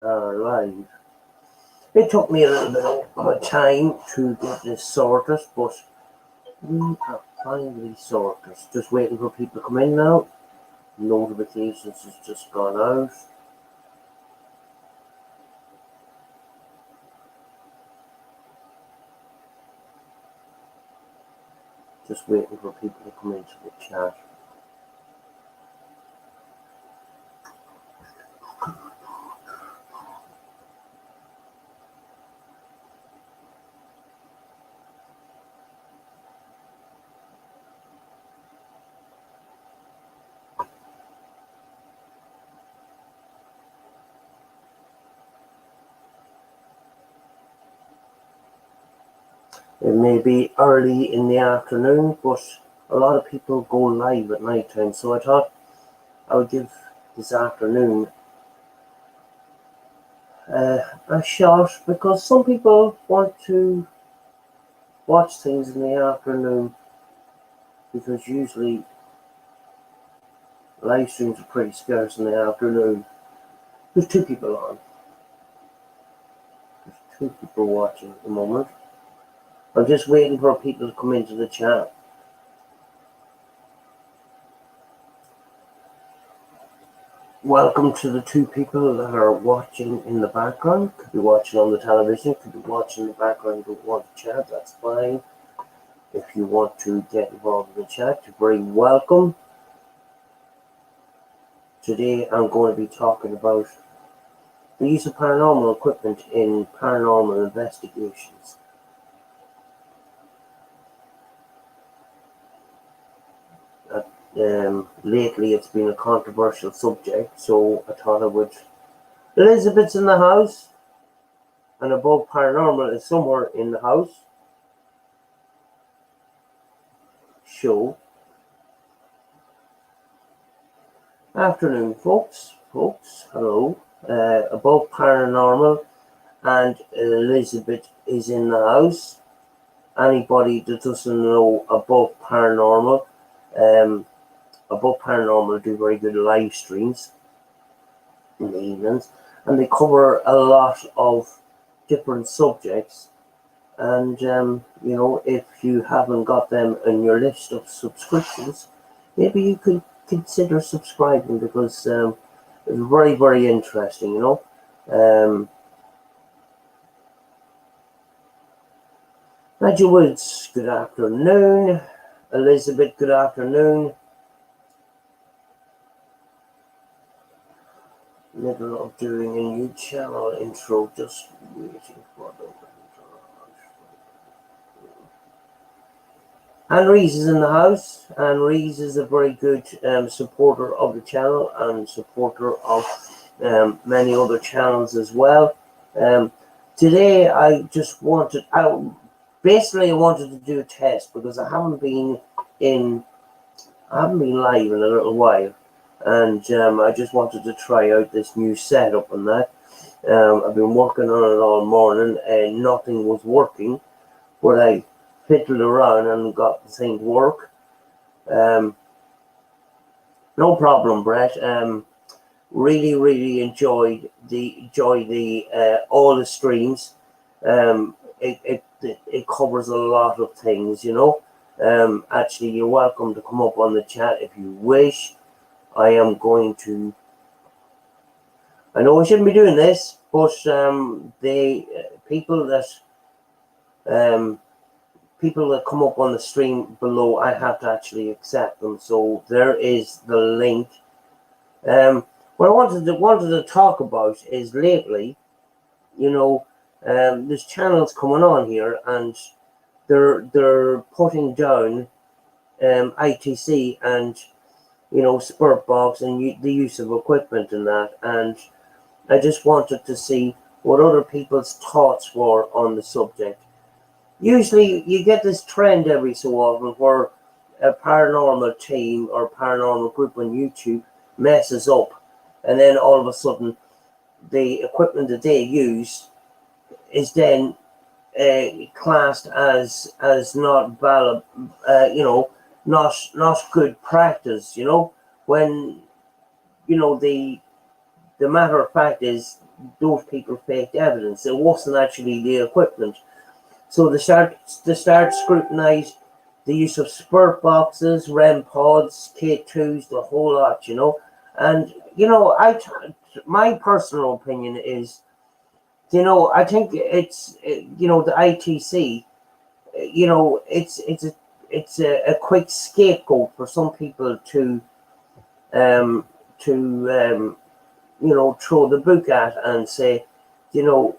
are live. It took me a little bit of time to get this sorted, but we are finally sorted. Just waiting for people to come in now. Notifications has just gone out. Just waiting for people to come into the chat. It may be early in the afternoon, but a lot of people go live at night time, so I thought I would give this afternoon a shot, because some people want to watch things in the afternoon, because usually live streams are pretty scarce in the afternoon. There's two people on. There's two people watching at the moment. I'm just waiting for people to come into the chat. Welcome to the two people that are watching in the background. Could be watching on the television, could be watching in the background, don't want to chat, that's fine. If you want to get involved in the chat, you're very welcome. Today I'm going to be talking about the use of paranormal equipment in paranormal investigations. Lately it's been a controversial subject, so I thought I would. Elizabeth's in the house, and Above Paranormal is somewhere in the house. Show. Afternoon, folks. Hello. Above Paranormal and Elizabeth is in the house. Anybody that doesn't know Above Paranormal, Above Paranormal do very good live streams in the evenings, and they cover a lot of different subjects. And you know, if you haven't got them in your list of subscriptions, maybe you could consider subscribing, because it's very, very interesting, you know. Nigel Woods, good afternoon. Elizabeth, good afternoon. Middle of doing a new channel intro, just waiting for them. Anne Rees is in the house. Anne Rees is a very good supporter of the channel and supporter of many other channels as well. Today I just wanted, I wanted to do a test, because I haven't been live in a little while, and I just wanted to try out this new setup and that. I've been working on it all morning and nothing was working, but I fiddled around and got the thing to work. No problem, Brett. Really enjoyed all the streams. It covers a lot of things, you know. Actually, you're welcome to come up on the chat if you wish. I am going to. I know I shouldn't be doing this, but people that come up on the stream below, I have to actually accept them. So there is the link. What I wanted to talk about is, lately, you know, there's channels coming on here, and they're putting down ITC and, you know, Spiritbox and the use of equipment and that. And I just wanted to see what other people's thoughts were on the subject. Usually you get this trend every so often where a paranormal team or paranormal group on YouTube messes up, and then all of a sudden the equipment that they use is then classed as not valid, you know, not good practice, you know, when, you know, the matter of fact is those people faked evidence. It wasn't actually the equipment. So they start scrutinise the use of spirit boxes, REM pods, K2s, the whole lot, you know. And you know, my personal opinion is, you know, I think it's, you know, the ITC, you know, it's a quick scapegoat for some people to um you know, throw the book at and say, you know,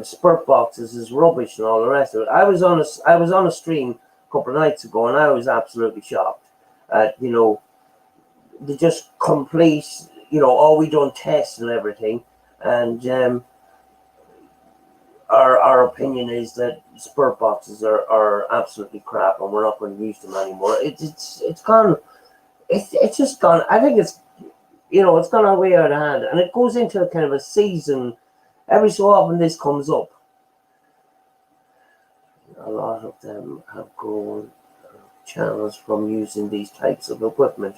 spirit boxes is rubbish and all the rest of it. I was on a stream a couple of nights ago, and I was absolutely shocked at, you know, they just complete, you know, oh, we done tests and everything, and our opinion is that spirit boxes are absolutely crap, and we're not going to use them anymore. It's gone. It's just gone. I think it's, you know, it's gone way out of hand, and it goes into a kind of a season. Every so often this comes up. A lot of them have grown channels from using these types of equipment.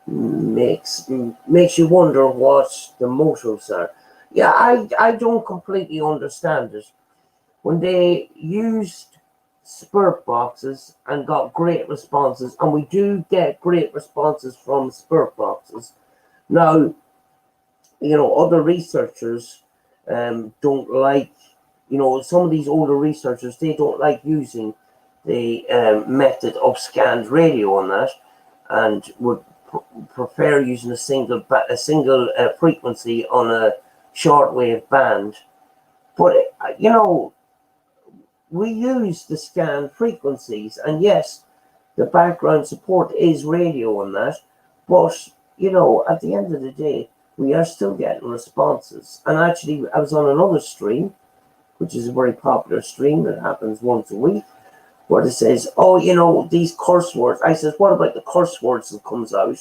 Makes you wonder what the motives are. Yeah, I don't completely understand it. When they used spirit boxes and got great responses, and we do get great responses from spirit boxes. Now, you know, other researchers don't like, you know, some of these older researchers, they don't like using the method of scanned radio on that, and would prefer using a single frequency on a shortwave band. But you know, we use the scanned frequencies, and yes, the background support is radio on that, but you know, at the end of the day, we are still getting responses. And actually, I was on another stream, which is a very popular stream that happens once a week, where it says, oh, you know, these curse words. I says, what about the curse words that comes out?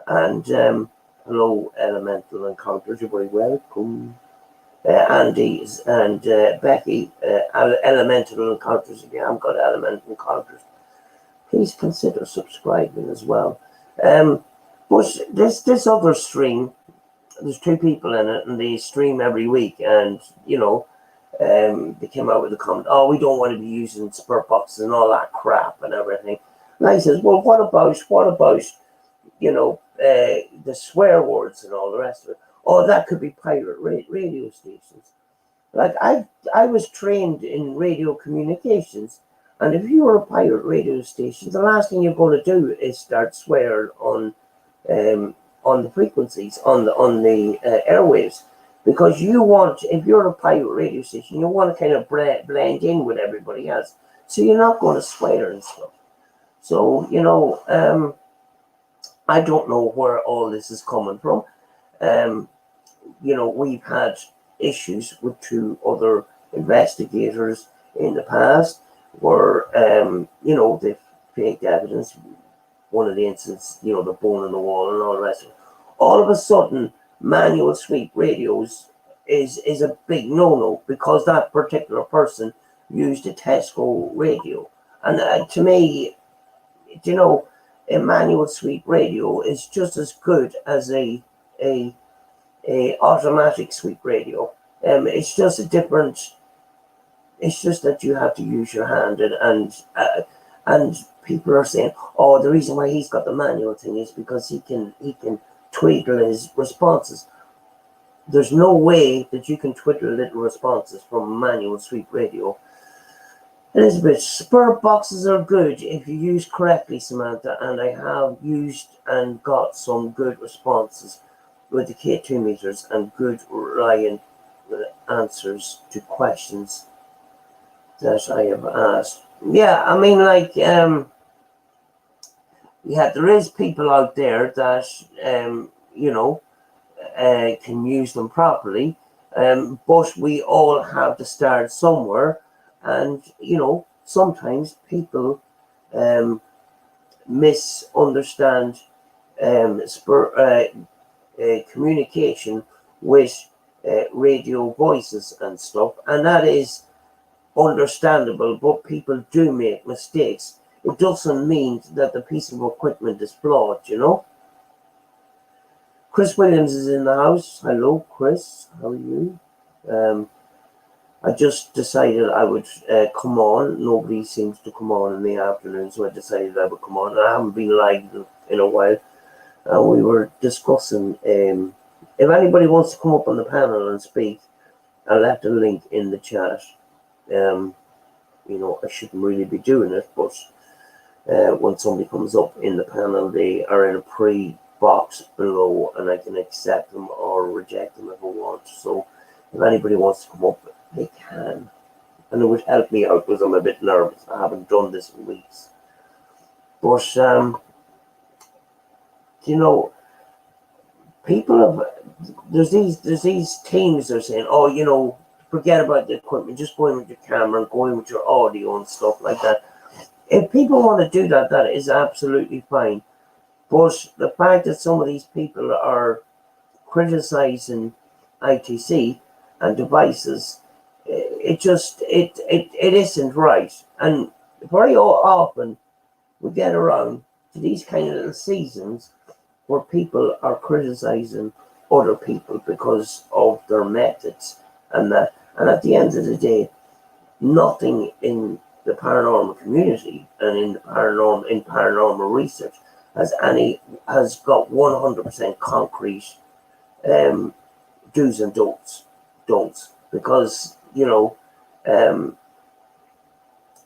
And hello, Elemental Encounters, you're very welcome. Andy and Becky, Elemental Encounters, if you haven't got Elemental Encounters, please consider subscribing as well. But this other stream, there's two people in it, and they stream every week, and you know, they came out with a comment, oh, we don't want to be using spirit boxes and all that crap and everything. And I says, well, what about you know, the swear words and all the rest of it? Oh, that could be pirate radio stations. Like, I was trained in radio communications, and if you were a pirate radio station, the last thing you're going to do is start swearing on the frequencies, on the airwaves, because you want, if you're a pirate radio station, you want to kind of blend in with everybody else, so you're not going to swear and stuff. So, you know, I don't know where all this is coming from. You know, we've had issues with two other investigators in the past where, you know, they've faked evidence. One of the incidents, you know, the bone in the wall and all the rest of it. All of a sudden, manual sweep radios is a big no-no, because that particular person used a Tesco radio. And to me, you know, a manual sweep radio is just as good as a automatic sweep radio. It's just a different. It's just that you have to use your hand, and people are saying, oh, the reason why he's got the manual thing is because he can twiddle his responses. There's no way that you can twiddle little responses from a manual sweep radio. Elizabeth, spirit boxes are good if you use correctly, Samantha, and I have used and got some good responses with the K2 meters and good reliant answers to questions that I have asked. Yeah, I mean, like, yeah, there is people out there that, you know, can use them properly, but we all have to start somewhere. And, you know, sometimes people misunderstand communication with radio voices and stuff. And that is understandable, but people do make mistakes. It doesn't mean that the piece of equipment is flawed, you know. Chris Williams is in the house. Hello, Chris. How are you? I just decided I would come on. Nobody seems to come on in the afternoon, so I decided I would come on. I haven't been live in a while. We were discussing if anybody wants to come up on the panel and speak, I left a link in the chat. I shouldn't really be doing it, but when somebody comes up in the panel, they are in a pre-box below, and I can accept them or reject them if I want. So if anybody wants to come up, they can. And it would help me out because I'm a bit nervous. I haven't done this in weeks. But, people have, there's these teams that are saying, forget about the equipment, just go in with your camera and go in with your audio and stuff like that. If people want to do that, that is absolutely fine. But the fact that some of these people are criticizing ITC and devices, it isn't right. And very often we get around to these kind of little seasons where people are criticizing other people because of their methods and that. And at the end of the day, nothing in the paranormal community and in paranormal research has got 100% concrete do's and don'ts, because a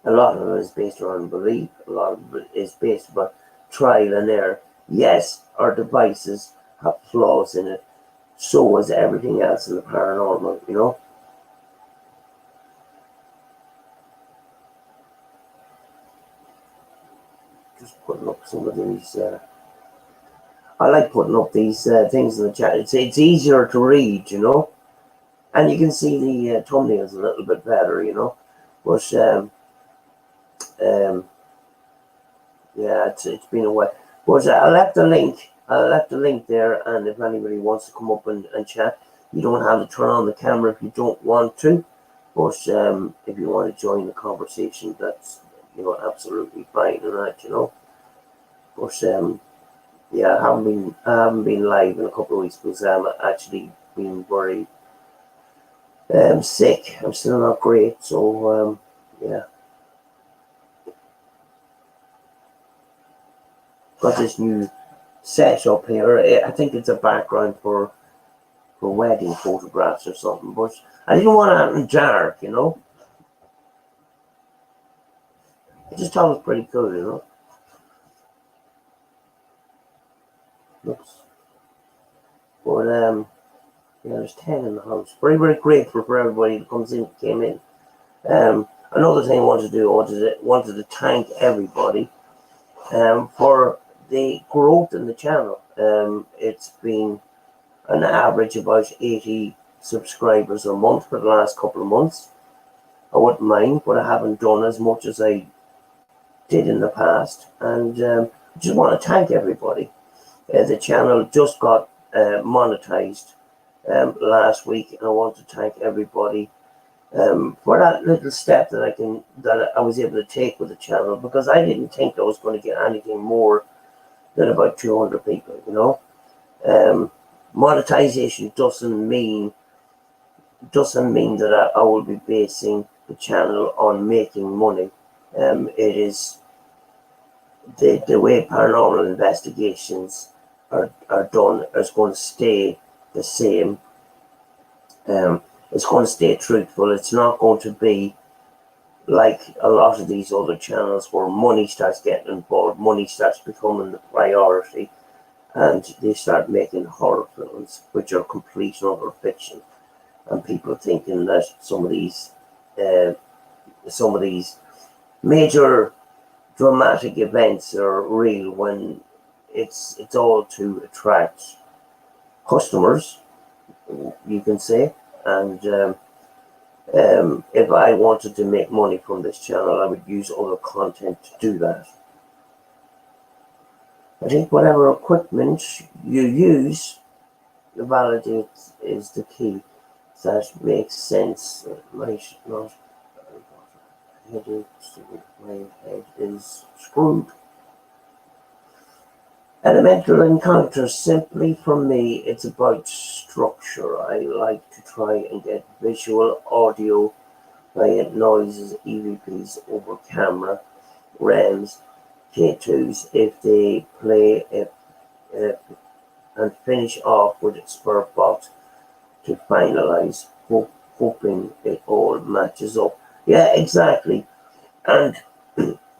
lot of it is based around belief, a lot of it is based about trial and error. Yes, our devices have flaws in it, so is everything else in the paranormal. Just putting up some of these. I like putting up these things in the chat. It's easier to read, and you can see the thumbnails a little bit better, But yeah, it's been a while. But I left the link. There, and if anybody wants to come up and chat, you don't have to turn on the camera if you don't want to. But if you want to join the conversation, that's absolutely fine, and that. But yeah, I haven't been live in a couple of weeks because I'm actually been very sick. I'm still not great, so yeah. Got this new setup here. I think it's a background for wedding photographs or something, but I didn't want it in dark, I just thought it was pretty cool, Looks. But yeah, there's 10 in the house. Very, very grateful for everybody that came in. Another thing I wanted to do, wanted to thank everybody for the growth in the channel. It's been an average about 80 subscribers a month for the last couple of months. I wouldn't mind, but I haven't done as much as I did in the past. And I just want to thank everybody. The channel just got monetized last week, and I want to thank everybody for that little step that I was able to take with the channel, because I didn't think I was going to get anything more than about 200 people. Monetization doesn't mean that I will be basing the channel on making money. It is the way paranormal investigations are done is going to stay the same. It's going to stay truthful. It's not going to be like a lot of these other channels where money starts getting involved, money starts becoming the priority, and they start making horror films, which are complete and utter fiction, and people thinking that some of these major dramatic events are real, when it's all to attract customers, you can say. And if I wanted to make money from this channel, I would use other content to do that. I think whatever equipment you use, the validate is the key. That makes sense. It might not. My head is screwed. Elemental encounters, simply for me, it's about structure. I like to try and get visual, audio, quiet noises, EVPs over camera, REMs, K2s, if they play if, and finish off with a Spiritbox to finalize, hoping it all matches up. Yeah, exactly. And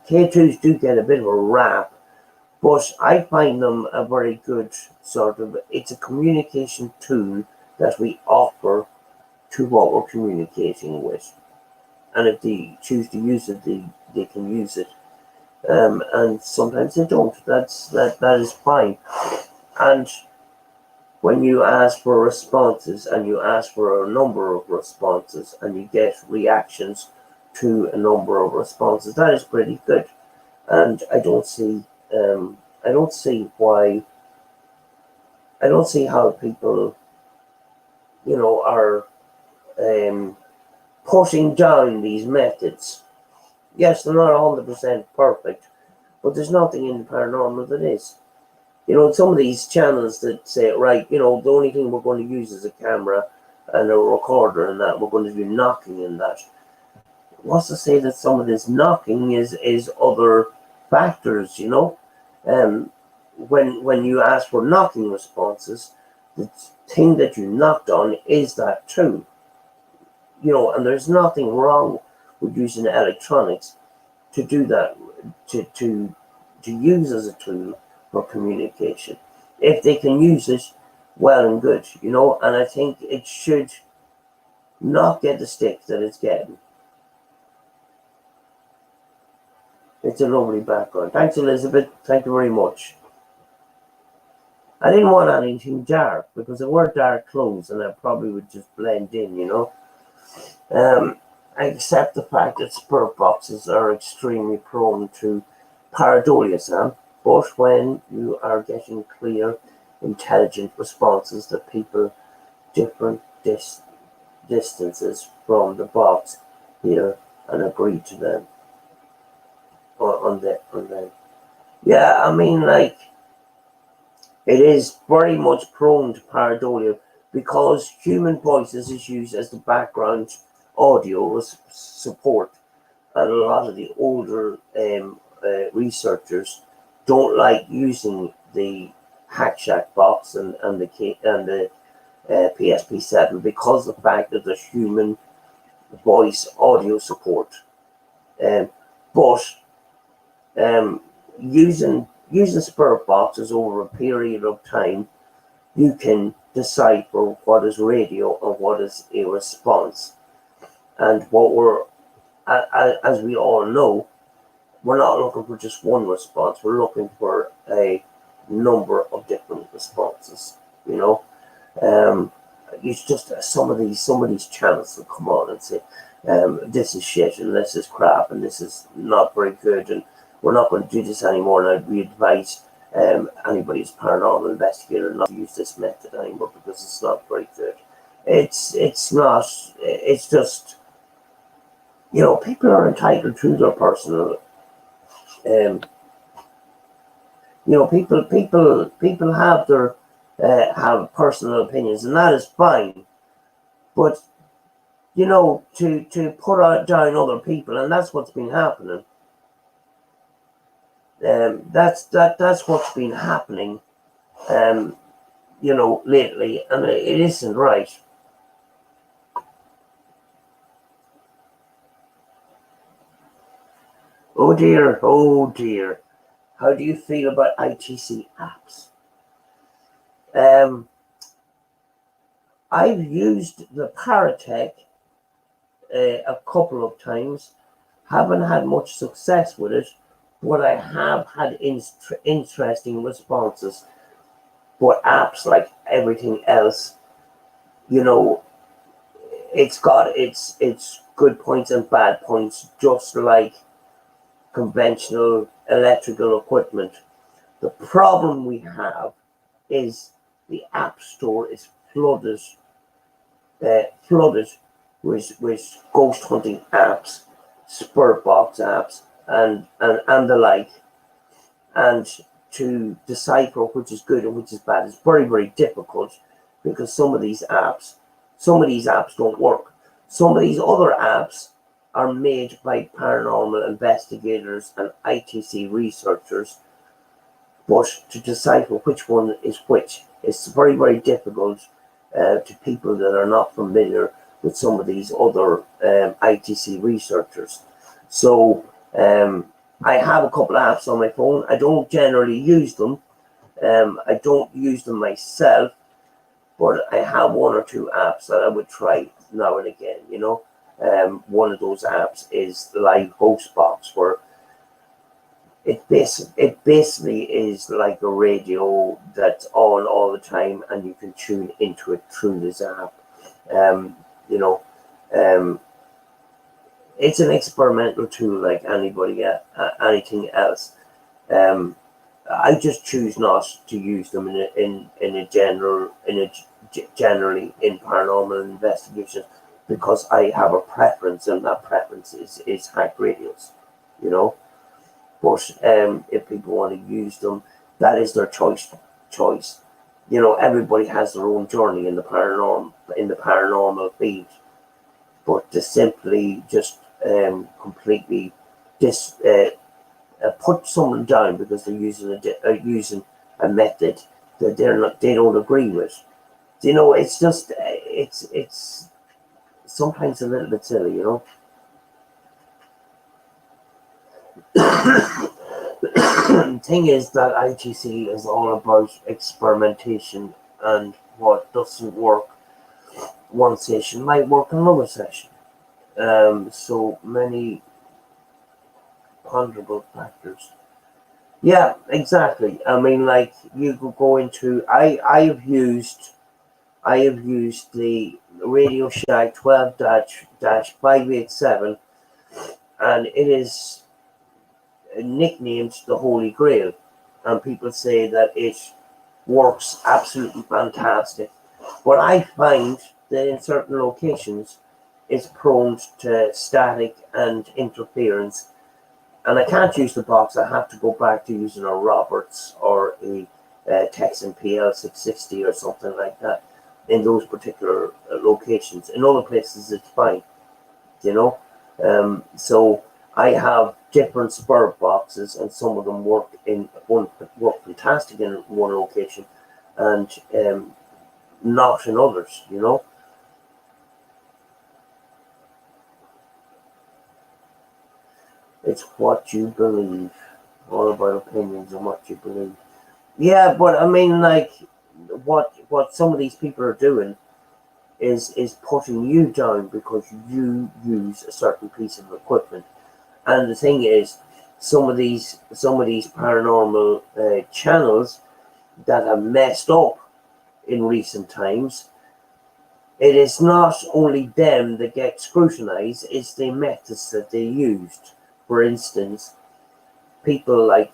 K2s do get a bit of a rap, but I find them a very good sort of, it's a communication tool that we offer to what we're communicating with. And if they choose to use it, they can use it. And sometimes they don't. That is fine. And when you ask for responses and you ask for a number of responses and you get reactions to a number of responses, that is pretty good. And I don't see why, I don't see how people, are putting down these methods. Yes, they're not 100% perfect, but there's nothing in the paranormal that is. Some of these channels that say, right, the only thing we're going to use is a camera and a recorder, and that we're going to do knocking in that. What's to say that some of this knocking is other factors, when you ask for knocking responses, the thing that you knocked on is that too. And there's nothing wrong with using electronics to do that, to use as a tool for communication. If they can use it, well and good, and I think it should not get the stick that it's getting. It's a lovely background. Thanks, Elizabeth. Thank you very much. I didn't want anything dark because I wear dark clothes and I probably would just blend in, I accept the fact that Spiritboxes are extremely prone to pareidolia, Sam, but when you are getting clear, intelligent responses that people different distances from the box hear and agree to them on them. Yeah, I mean, like, it is very much prone to pareidolia because human voices is used as the background audio support, and a lot of the older researchers don't like using the Hack box and the PSP7 because of the fact that there's human voice audio support. But using Spiritboxes over a period of time, you can decipher what is radio and what is a response. And what we're, as we all know, we're not looking for just one response. We're looking for a number of different responses. It's just some of these channels that come on and say, this is shit and this is crap and this is not very good and we're not going to do this anymore. And we advise anybody who's paranormal investigator not to use this method anymore because it's not very good. It's just, people are entitled to their personal, people have their, have personal opinions, and that is fine. But, to put down other people, and that's what's been happening. That's what's been happening, lately, and it isn't right. Oh dear. How do you feel about ITC apps? I've used the Paratech a couple of times. Haven't had much success with it, but I have had interesting responses. But apps, like everything else, it's got its good points and bad points, just like conventional electrical equipment. The problem we have is the App Store is flooded with ghost hunting apps, Spiritbox apps, and the like. And to decipher which is good and which is bad is very, very difficult, because some of these apps don't work. Some of these other apps are made by paranormal investigators and ITC researchers, but to decipher which one is which is very, very difficult to people that are not familiar with some of these other ITC researchers. So I have a couple of apps on my phone. I don't generally use them. I don't use them myself, but I have one or two apps that I would try now and again, you know. One of those apps is Live Hostbox, where it basically is like a radio that's on all the time, and you can tune into it through this app. You know, it's an experimental tool like anything else. I just choose not to use them generally in paranormal investigations, because I have a preference, and that preference is hack radios, you know. But if people want to use them, that is their choice. You know, everybody has their own journey in the paranormal field. But to simply just completely put someone down because they're using a method that they don't agree with, you know, it's just it's sometimes a little bit silly, you know. The thing is that ITC is all about experimentation, and what doesn't work one session might work another session. So many ponderable factors. Yeah, exactly. I mean, like, you could go into I have used the Radio Shack 12-587, and it is nicknamed the Holy Grail, and people say that it works absolutely fantastic. But I find that in certain locations it's prone to static and interference, and I can't use the box. I have to go back to using a Roberts or a Texan PL660 or something like that in those particular locations. In other places it's fine, you know. So I have different Spiritboxes, and some of them work fantastic in one location, and not in others, you know. It's what you believe. All about opinions and what you believe. Yeah, but I mean, like, what some of these people are doing is putting you down because you use a certain piece of equipment. And the thing is, some of these paranormal channels that have messed up in recent times, it is not only them that get scrutinized, it's the methods that they used. For instance, people like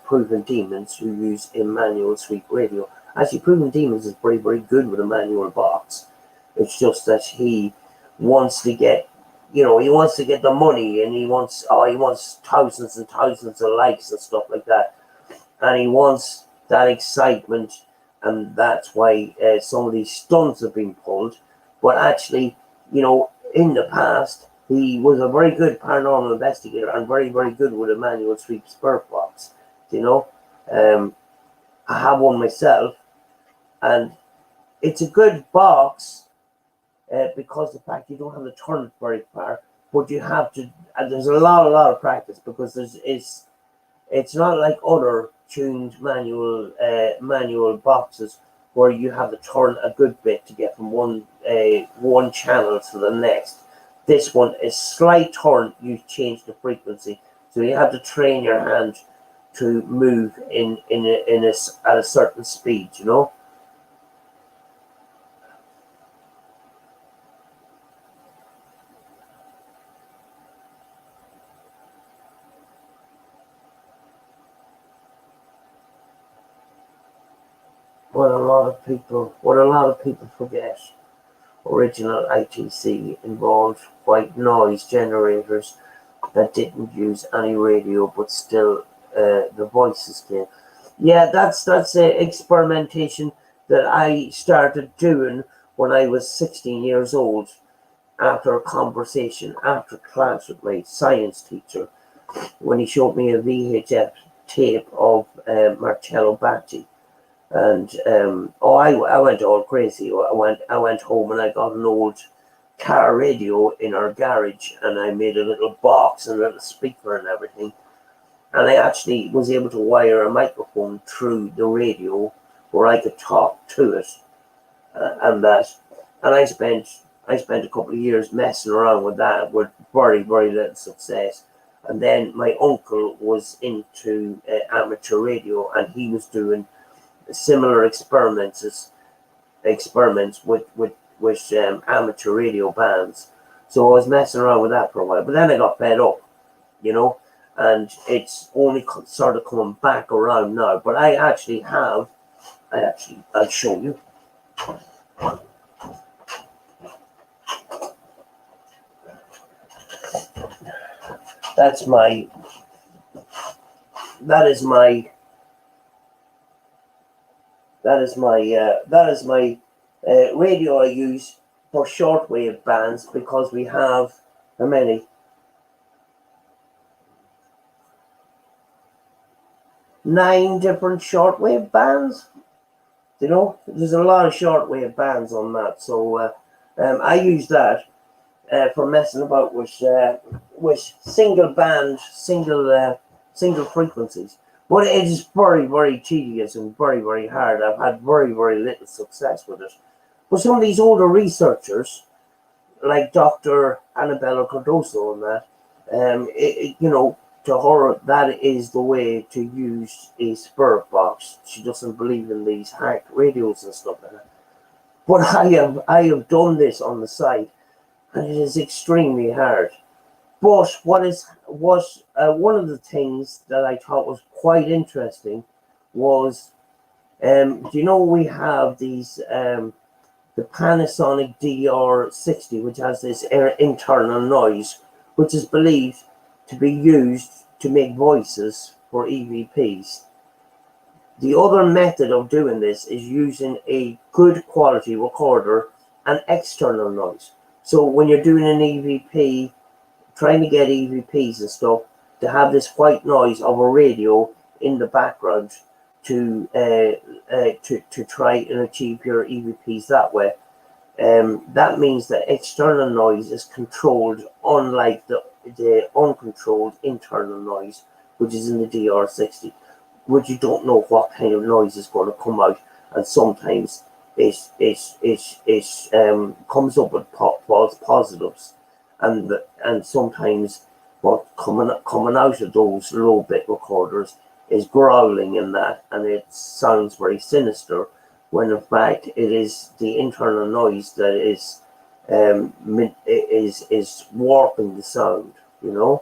Proven Demons, who use a manual sweep radio. Actually, Proven Demons is very, very good with a manual box. It's just that he wants to get, you know, he wants to get the money, and he wants thousands and thousands of likes and stuff like that, and he wants that excitement, and that's why some of these stunts have been pulled. But actually, you know, in the past, he was a very good paranormal investigator and very, very good with a manual sweep Spiritbox. You know, I have one myself, and it's a good box because the fact you don't have to turn it very far, but you have to. And there's a lot of practice, because it's not like other tuned manual boxes where you have to turn a good bit to get from one channel to the next. This one is slight turn, you change the frequency, so you have to train your hand to move at a certain speed, you know. What a lot of people forget, original ITC involved white noise generators that didn't use any radio, but still the voices came. Yeah, that's a experimentation that I started doing when I was 16 years old, after a conversation after class with my science teacher, when he showed me a VHF tape of Marcello Bacci. And I went all crazy. I went home and I got an old car radio in our garage, and I made a little box and a little speaker and everything. And I actually was able to wire a microphone through the radio where I could talk to it, and that. And I spent a couple of years messing around with that with very very little success. And then my uncle was into amateur radio, and he was doing similar experiments with amateur radio bands. So I was messing around with that for a while, but then I got fed up, you know, and it's only sort of coming back around now. But I'll show you. That's my, that is my, that is my radio I use for shortwave bands, because we have, how many? 9 different shortwave bands. You know, there's a lot of shortwave bands on that. So I use that for messing about with single band, single frequencies. But it is very, very tedious and very, very hard. I've had very, very little success with it. But some of these older researchers, like Dr. Annabella Cardoso and that, you know, to her, that is the way to use a Spiritbox. She doesn't believe in these hacked radios and stuff like that. But I have done this on the side, and it is extremely hard. But one of the things that I thought was quite interesting was, do you know we have these the Panasonic DR60, which has this internal noise, which is believed to be used to make voices for EVPs. The other method of doing this is using a good quality recorder and external noise. So when you're doing an EVP, trying to get EVPs and stuff, to have this white noise of a radio in the background to try and achieve your EVPs that way. That means that external noise is controlled, unlike the uncontrolled internal noise, which is in the DR60, which you don't know what kind of noise is going to come out, and sometimes it comes up with false positives, and sometimes what coming out of those low bit recorders is growling in that, and it sounds very sinister, when in fact it is the internal noise that is warping the sound, you know.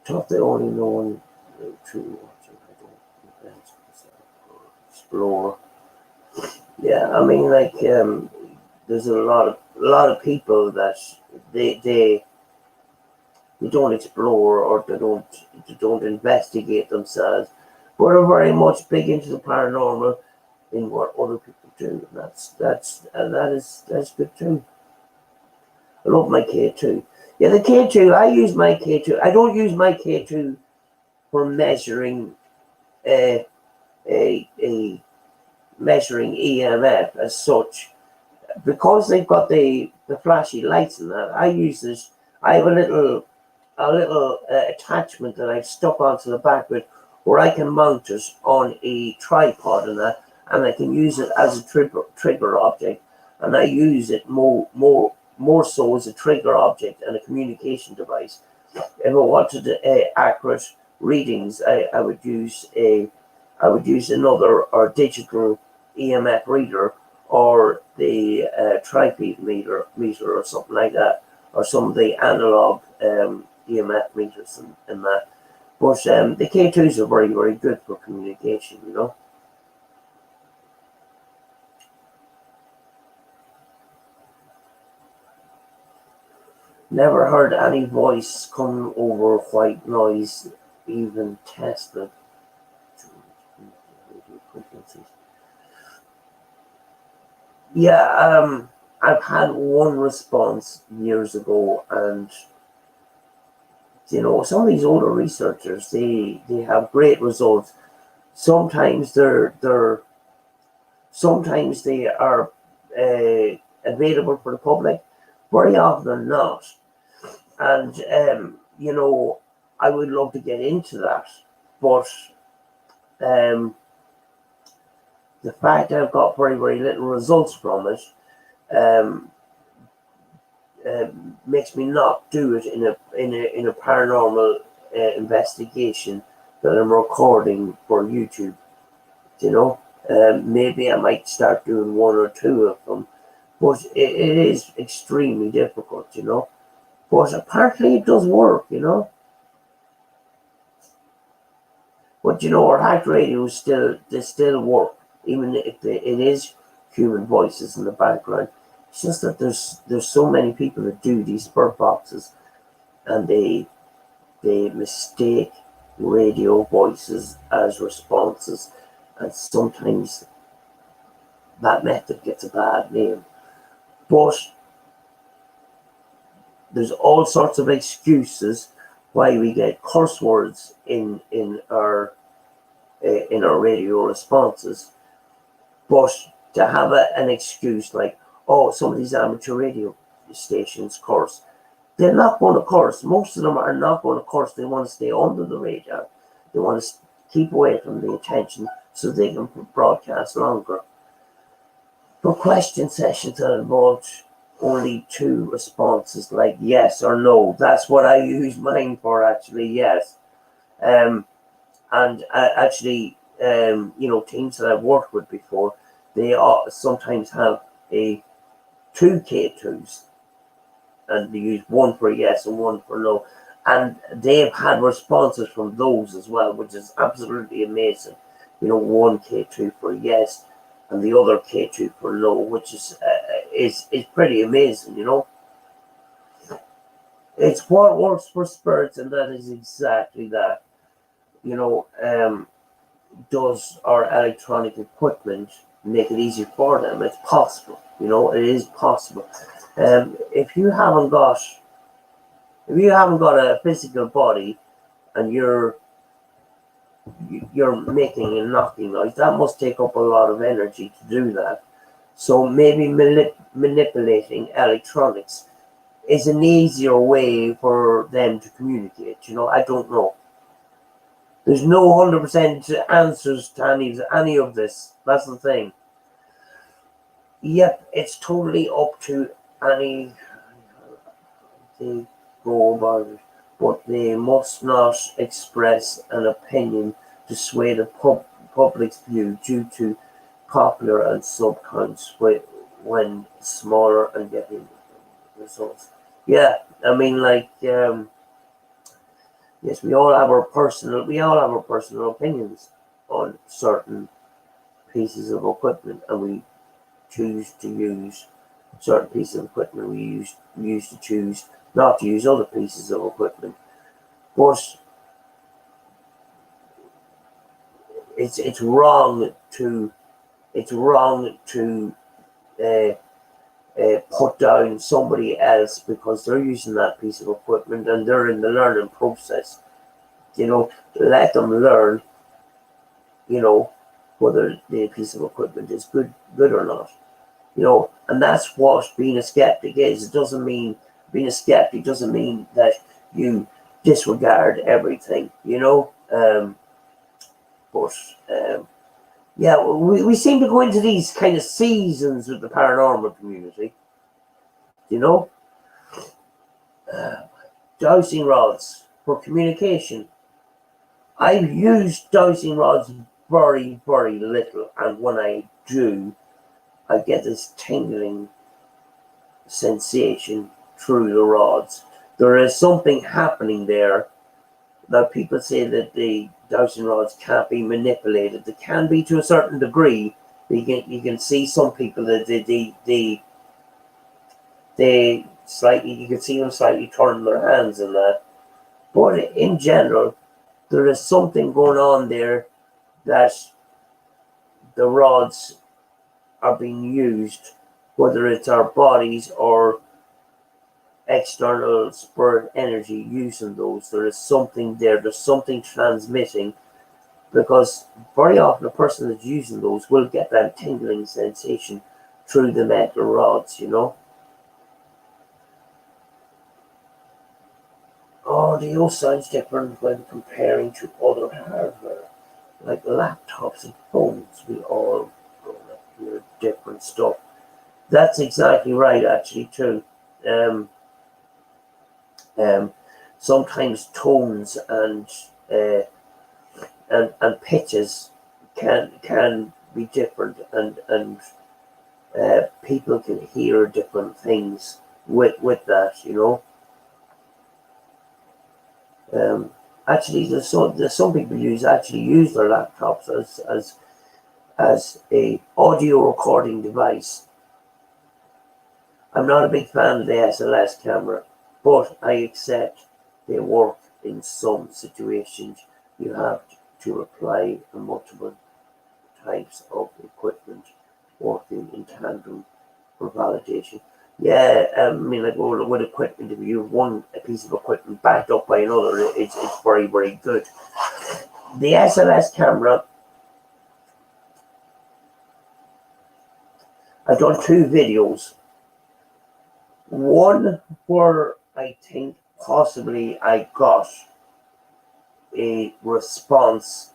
Thought they only known to explore. Yeah, I mean, like, there's a lot of people that they don't explore, or they don't investigate themselves, but are very much big into the paranormal in what other people do. And that's good too. I love my K2. Yeah, the K2. I use my K2. I don't use my K2 for measuring a measuring EMF as such, because they've got the flashy lights and that. I use this. I have a little attachment that I've stuck onto the back of it, where I can mount it on a tripod and that, and I can use it as a trigger object, and I use it more so as a trigger object and a communication device. If I wanted accurate readings, I would use another or digital EMF reader, or the tri-feed meter or something like that, or some of the analog EMF meters and that. But the K2s are very, very good for communication, you know. Never heard any voice come over white noise, even tested. Yeah, I've had one response years ago, and some of these older researchers, they have great results. Sometimes sometimes they are available for the public, very often not. And I would love to get into that, but the fact I've got very, very little results from it um, makes me not do it in a paranormal investigation that I'm recording for YouTube. Maybe I might start doing one or two of them, but it is extremely difficult. But apparently it does work. But our hack radio they still work, even if it is human voices in the background. It's just that there's so many people that do these spirit boxes, and they mistake radio voices as responses, and sometimes that method gets a bad name. But there's all sorts of excuses why we get curse words in our radio responses. But to have an excuse like, oh, some of these amateur radio stations curse, they're not going to curse. Most of them are not going to curse. They want to stay under the radar. They want to keep away from the attention so they can broadcast longer. For question sessions that involved only 2 responses, like yes or no, that's what I use mine for, actually, yes. And actually, teams that I've worked with before, they sometimes have 2 K2s, and they use one for yes and one for no. And they've had responses from those as well, which is absolutely amazing. One K2 for yes and the other K2 for no, which is pretty amazing. It's what works for spirits, and that is exactly that. Does our electronic equipment make it easier for them? It's possible. It is possible. If you haven't got a physical body and you're making a knocking noise, that must take up a lot of energy to do that. So maybe manipulating electronics is an easier way for them to communicate. I don't know. There's no 100% answers to any of this. That's the thing. Yep, it's totally up to any they go about it, but they must not express an opinion to sway the public's view due to popular and subcounts when smaller and getting results. Yeah, I mean, yes, we all have our personal opinions on certain pieces of equipment, and we choose to use certain pieces of equipment. We used to choose not to use other pieces of equipment. But it's wrong to put down somebody else because they're using that piece of equipment and they're in the learning process. Let them learn. Whether the piece of equipment is good or not. And that's what being a skeptic is. It doesn't mean being a skeptic doesn't mean that you disregard everything. Yeah, we seem to go into these kind of seasons with the paranormal community. Dowsing rods for communication. I've used dowsing rods very, very little, and when I do, I get this tingling sensation through the rods. There is something happening there. Now, people say that the dowsing rods can't be manipulated. They can be to a certain degree. You can see some people that they slightly, you can see them slightly turning their hands and that. But in general, there is something going on there that the rods are being used, whether it's our bodies or external spirit energy using those. There is something there, there's something transmitting, because very often the person that's using those will get that tingling sensation through the metal rods, you know. Audio sounds different when comparing to other hardware, like laptops and phones. We all gonna hear different stuff. That's exactly right, actually, too. Um, Sometimes tones uh, and pitches can be different, and people can hear different things with that, you know. Actually, there's some people use their laptops as a audio recording device. I'm not a big fan of the SLS camera, but I accept they work in some situations. You have to apply multiple types of equipment working in tandem for validation. Yeah, I mean, like with equipment, if you have one piece of equipment backed up by another, it's very, very good. The SLS camera, I've done 2 videos. One where I think possibly I got a response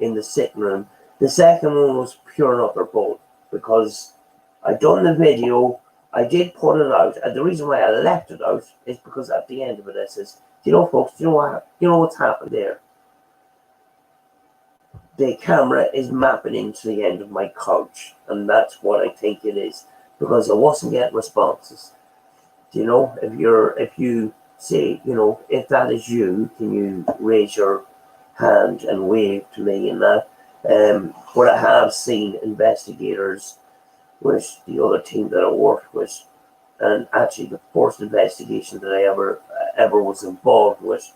in the sitting room. The second one was pure and utter bull, because I done the video, I did put it out, and the reason why I left it out is because at the end of it, I says, "Do you know, folks? Do you know what's happened there? The camera is mapping into the end of my couch, and that's what I think it is, because I wasn't getting responses. You know, if you say, you know, if that is you, can you raise your hand and wave to me and that?" But I have seen investigators with the other team that I worked with, and actually the first investigation that I ever was involved with,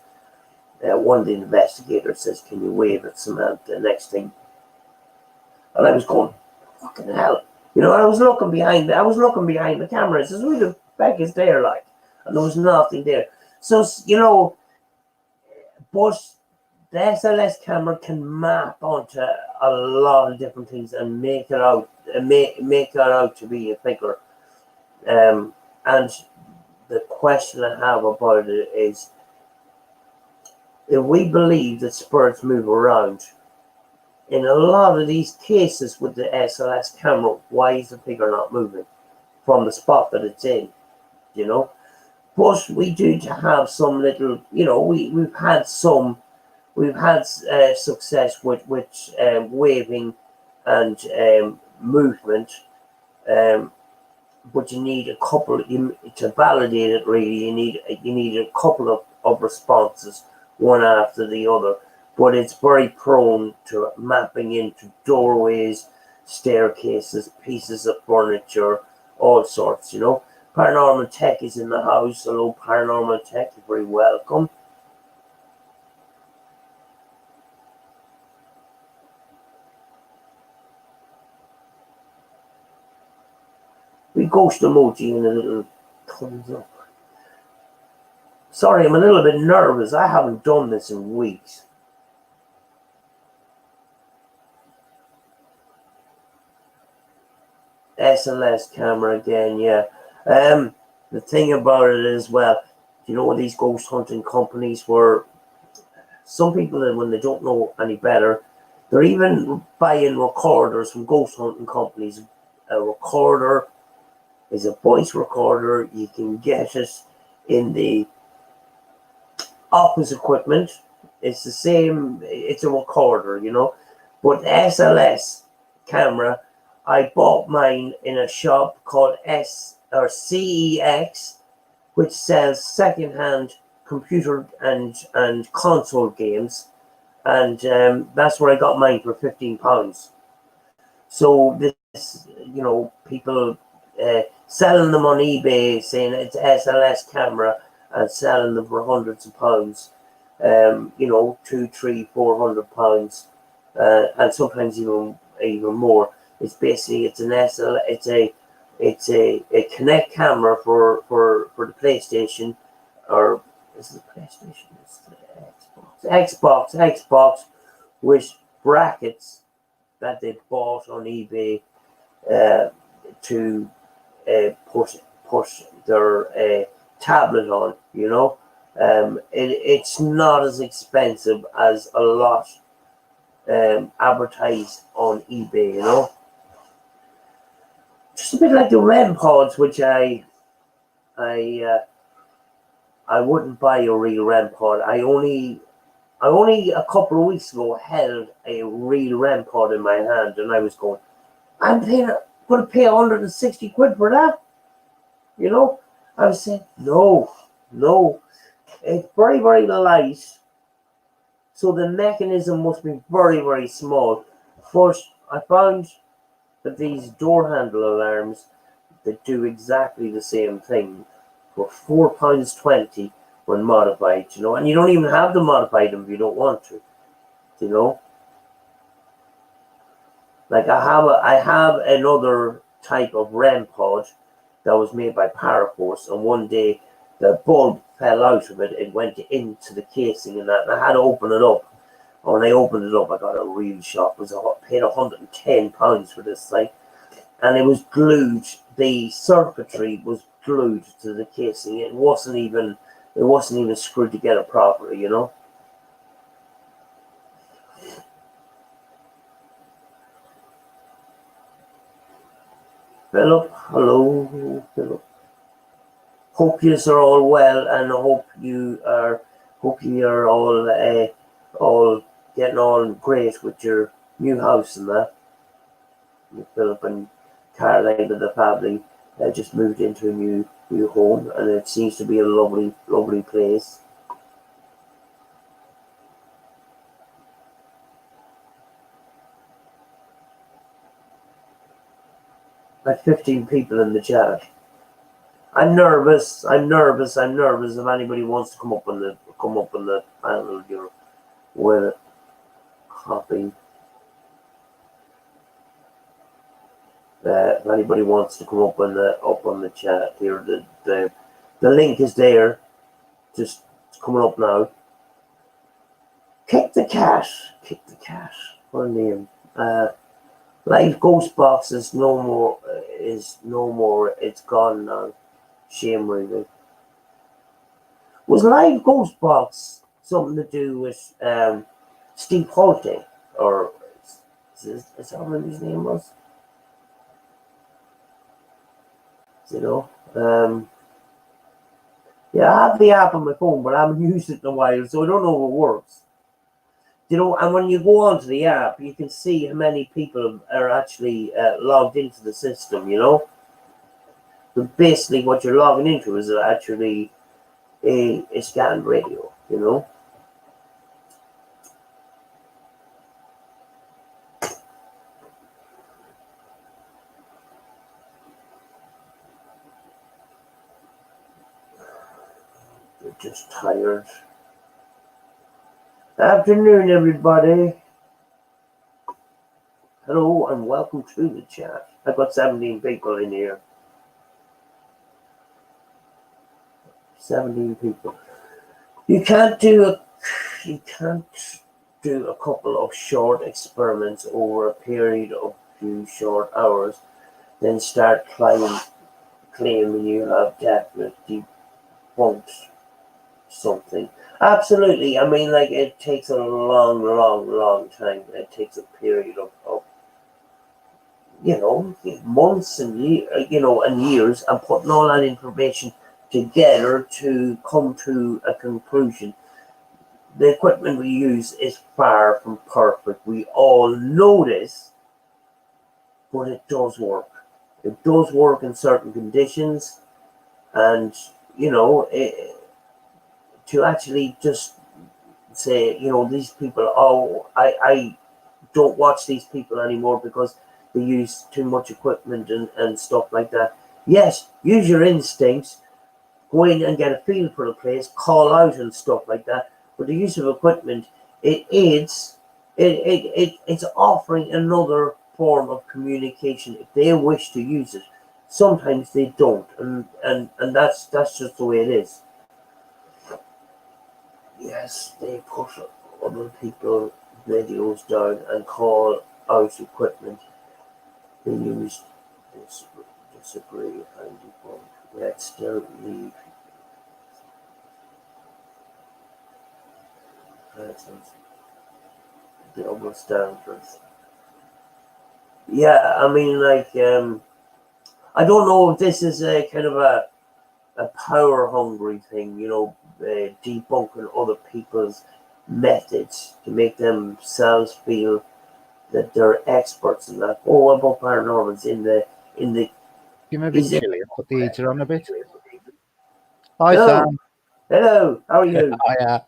one of the investigators says, "Can you wave at Samantha?" Next thing, and I was going, "Fucking hell!" You know, I was looking behind the camera. I says, "Who the fuck is there?" Like, and there was nothing there. So, you know, but the SLS camera can map onto a lot of different things and make it out, make that out to be a figure. And the question I have about it is, if we believe that spirits move around, in a lot of these cases with the SLS camera, why is the figure not moving from the spot that it's in? You know, but we do have some little, you know, we've had success with waving and movement, but you need a couple to validate it. Really, you need a couple of responses, one after the other. But it's very prone to mapping into doorways, staircases, pieces of furniture, all sorts. You know, Paranormal Tech is in the house. Hello, Paranormal Tech. You're very welcome. We ghost emoji and a little thumbs up. Sorry, I'm a little bit nervous. I haven't done this in weeks. SLS camera again, yeah. The thing about it is, well, you know, these ghost hunting companies where some people, when they don't know any better, they're even buying recorders from ghost hunting companies. A recorder is a voice recorder. You can get it in the office equipment. It's the same, it's a recorder, you know. But SLS camera, I bought mine in a shop called CEX, which sells secondhand computer and console games, and that's where I got mine for £15. So this, you know, people, selling them on eBay, saying it's SLS camera, and selling them for hundreds of pounds. You know, 200, 300, 400 pounds, and sometimes even more. It's basically it's an SL, it's a Connect camera for the PlayStation, or is it the PlayStation? It's the Xbox with brackets that they bought on eBay to push their tablet on. You know, it's not as expensive as a lot advertised on eBay. You know, just a bit like the REM pods, which I wouldn't buy a real REM pod. I only a couple of weeks ago held a real REM pod in my hand, and I was going, I'm going to pay 160 quid for that. You know, I was saying, no, it's very, very light, so the mechanism must be very, very small. First, I found that these door handle alarms that do exactly the same thing for £4.20 when modified, you know, and you don't even have to modify them if you don't want to, you know. Like I have another type of REM pod that was made by Paraforce, and one day the bulb fell out of it. It went into the casing and that, and I had to open it up. When I opened it up, I got a real shock. I paid £110 for this thing, and it was glued. The circuitry was glued to the casing. It wasn't even screwed together properly, you know. Philip, hello, Philip. Hope you are all well, and hope you are all getting on great with your new house and that. Philip and Caroline and the family just moved into a new home, and it seems to be a lovely, lovely place. Like 15 people in the chat. I'm nervous. If anybody wants to come up on the panel, you're with copy. If anybody wants to come up on the chat here, the link is there. Just coming up now. Kick the cat. Her name. Live Ghost Box is no more. It's gone now. Shame, really. Was Live Ghost Box something to do with Steve Holte, or is that what his name was? You know, yeah, I have the app on my phone, but I haven't used it in a while, so I don't know if it works. You know, and when you go onto the app, you can see how many people are actually logged into the system, you know. But basically what you're logging into is actually a scanned radio, you know. They're just tired. Afternoon, everybody. Hello and welcome to the chat. I've got 17 people in here. 17 people. You can't do a couple of short experiments over a period of few short hours, then start claiming you have definitely debunked something. Absolutely. I mean, like, it takes a long time. It takes a period of you know, months and years, and putting all that information together to come to a conclusion. The equipment we use is far from perfect. We all know this, but it does work. It does work in certain conditions, and you know, to actually just say, you know, these people, oh, I don't watch these people anymore because they use too much equipment and stuff like that. Yes, use your instincts, go in and get a feel for the place, call out and stuff like that. But the use of equipment, it aids, it's offering another form of communication if they wish to use it. Sometimes they don't, and that's just the way it is. Yes, they put other people videos down and call out equipment they use. Disagree and debunk. Let's still leave. Double standards. Yeah, I mean, like, I don't know if this is a kind of a power hungry thing, debunking other people's methods to make themselves feel that they're experts in that. Oh, what about paranormals in the Give me a bit is it? chilly. I'll put the heater on a bit. Hi, Hello, Sam. hello. How are you? Hiya.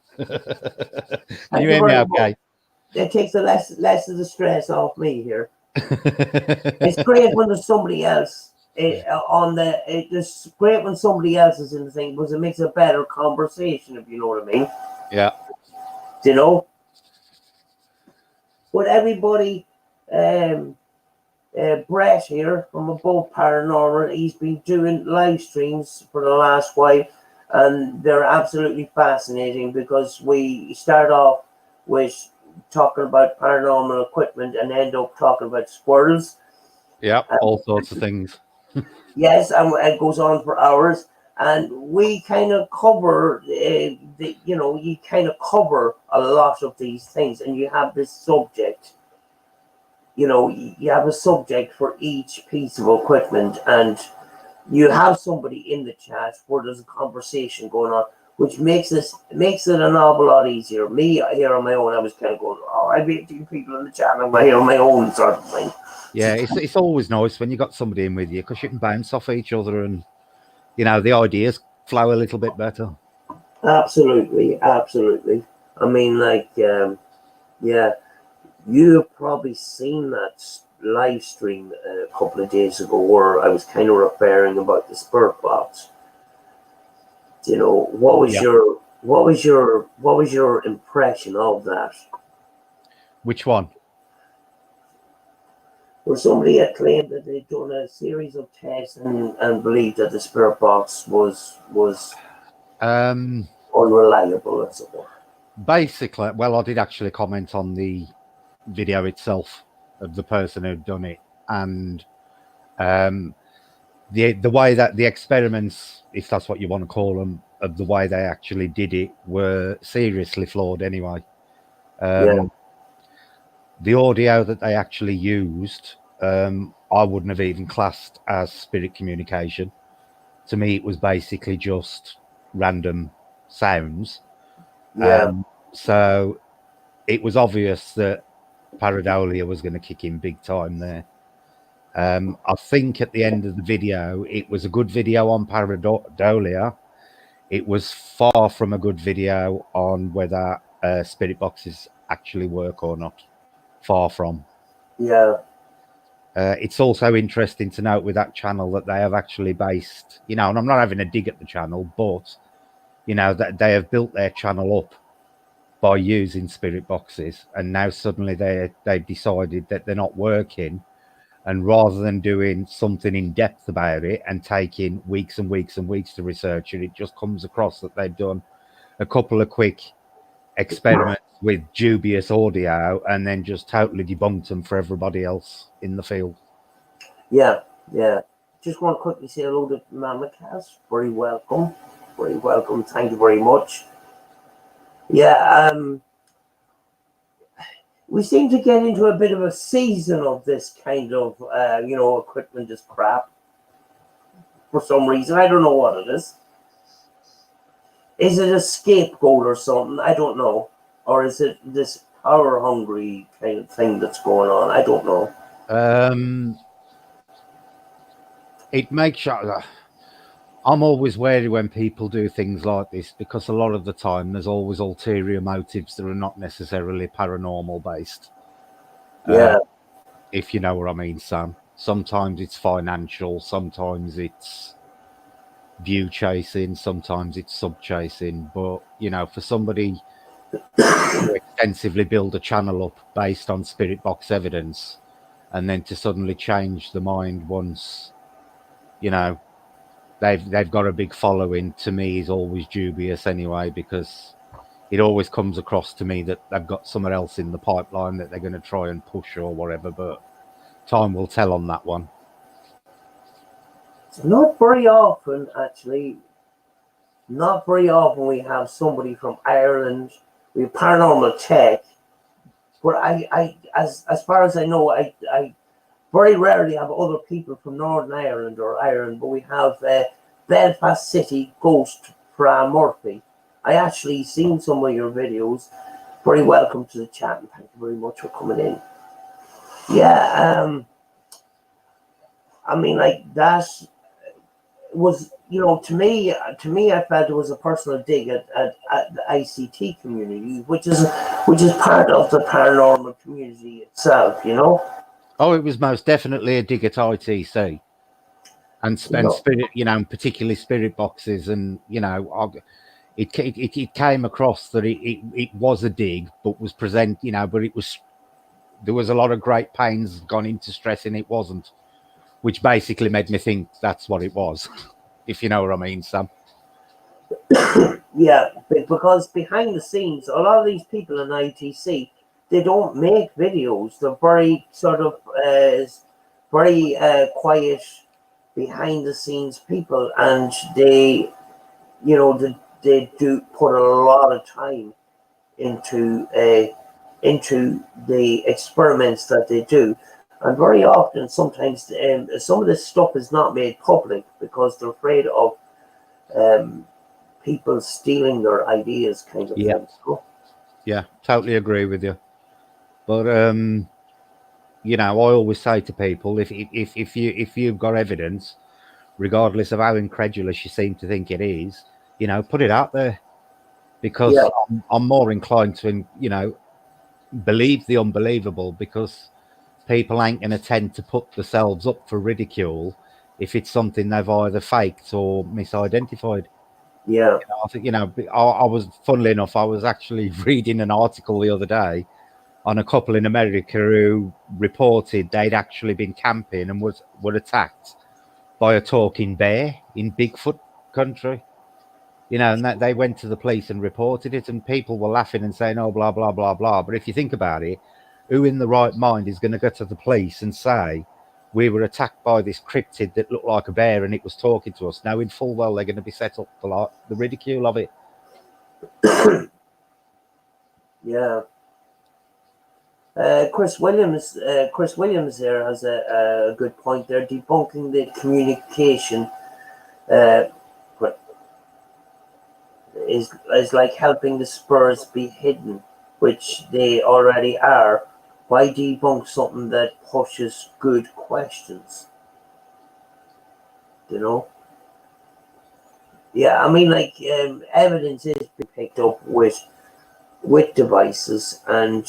Can you hear me okay? It takes the less of the stress off me here. It's great when there's somebody else it's great when somebody else is in the thing because it makes a better conversation, if you know what I mean. Yeah. You know? But everybody, Brett here from Above Paranormal, he's been doing live streams for the last while, and they're absolutely fascinating because we start off with talking about paranormal equipment and end up talking about squirrels. Yeah, all sorts of things. Yes, and it goes on for hours, and we kind of cover you kind of cover a lot of these things, and you have this subject. You have a subject for each piece of equipment, and you have somebody in the chat where there's a conversation going on, which makes it an awful lot easier. Me here on my own, I was kind of going, "Oh, I be people in the chat, I'm here on my own," sort of thing. Yeah, it's always nice when you got somebody in with you because you can bounce off each other and the ideas flow a little bit better. Absolutely. I mean, like, yeah, you've probably seen that live stream a couple of days ago where I was kind of referring about the Spiritbox. What was your impression of that? Which one? Where somebody had claimed that they'd done a series of tests and believed that the Spiritbox was unreliable, as it were. Basically, well, I did actually comment on the video itself of the person who'd done it, and the way that the experiments, if that's what you want to call them, of the way they actually did it were seriously flawed anyway. Yeah. The audio that they actually used, I wouldn't have even classed as spirit communication. To me, it was basically just random sounds. Yeah. So it was obvious that pareidolia was going to kick in big time there. I think at the end of the video, it was a good video on pareidolia. It was far from a good video on whether spirit boxes actually work or not. Far from. Yeah. It's also interesting to note with that channel that they have actually based, and I'm not having a dig at the channel, but, that they have built their channel up by using spirit boxes, and now suddenly they've decided that they're not working, and rather than doing something in depth about it and taking weeks and weeks and weeks to research it, it just comes across that they've done a couple of quick experiments with dubious audio and then just totally debunked them for everybody else in the field. Yeah. Just want to quickly say hello to Mama Cass. Very welcome. Thank you very much. Yeah, we seem to get into a bit of a season of this kind of, equipment is crap. For some reason, I don't know what it is. Is it a scapegoat or something? I don't know. Or is it this power-hungry kind of thing that's going on? I don't know. It makes I'm always wary when people do things like this because a lot of the time there's always ulterior motives that are not necessarily paranormal based. Yeah. If you know what I mean, Sam. Sometimes it's financial, sometimes it's view chasing, sometimes it's sub chasing. But for somebody to extensively build a channel up based on Spiritbox evidence, and then to suddenly change the mind once they've got a big following, to me is always dubious anyway, because it always comes across to me that they've got somewhere else in the pipeline that they're going to try and push or whatever. But time will tell on that one. Not very often, actually. Not very often we have somebody from Ireland, we have Paranormal Tech, but as far as I know, I very rarely have other people from Northern Ireland or Ireland, but we have Belfast City Ghost Fra Murphy. I actually seen some of your videos. Very welcome to the chat, and thank you very much for coming in. Yeah, I mean, like, that was, to me, I felt it was a personal dig at the ICT community, which is part of the paranormal community itself. Oh, it was most definitely a dig at ITC and Spirit, and particularly Spirit Boxes, and it came across that it was a dig, but was but there was a lot of great pains gone into stressing it wasn't, which basically made me think that's what it was, if you know what I mean, Sam. Yeah, because behind the scenes, a lot of these people in ITC, they don't make videos. They're very sort of very quiet, behind the scenes people, and they do put a lot of time into the experiments that they do. And very often, sometimes some of this stuff is not made public because they're afraid of people stealing their ideas, kind of thing. Yeah, totally agree with you. But I always say to people, if you've got evidence, regardless of how incredulous you seem to think it is, put it out there, because I'm more inclined to believe the unbelievable, because people ain't going to tend to put themselves up for ridicule if it's something they've either faked or misidentified. Yeah. I think, I was, funnily enough, I was actually reading an article the other day on a couple in America who reported they'd actually been camping and were attacked by a talking bear in Bigfoot country. And that they went to the police and reported it, and people were laughing and saying, oh, blah, blah, blah, blah. But if you think about it, who in the right mind is going to go to the police and say, we were attacked by this cryptid that looked like a bear and it was talking to us, knowing full well they're going to be set up for the ridicule of it? Yeah. Chris Williams there has a good point there, debunking the communication is like helping the Spurs be hidden, which they already are. Why debunk something that pushes good questions? Yeah, I mean, like, evidence is picked up with devices, and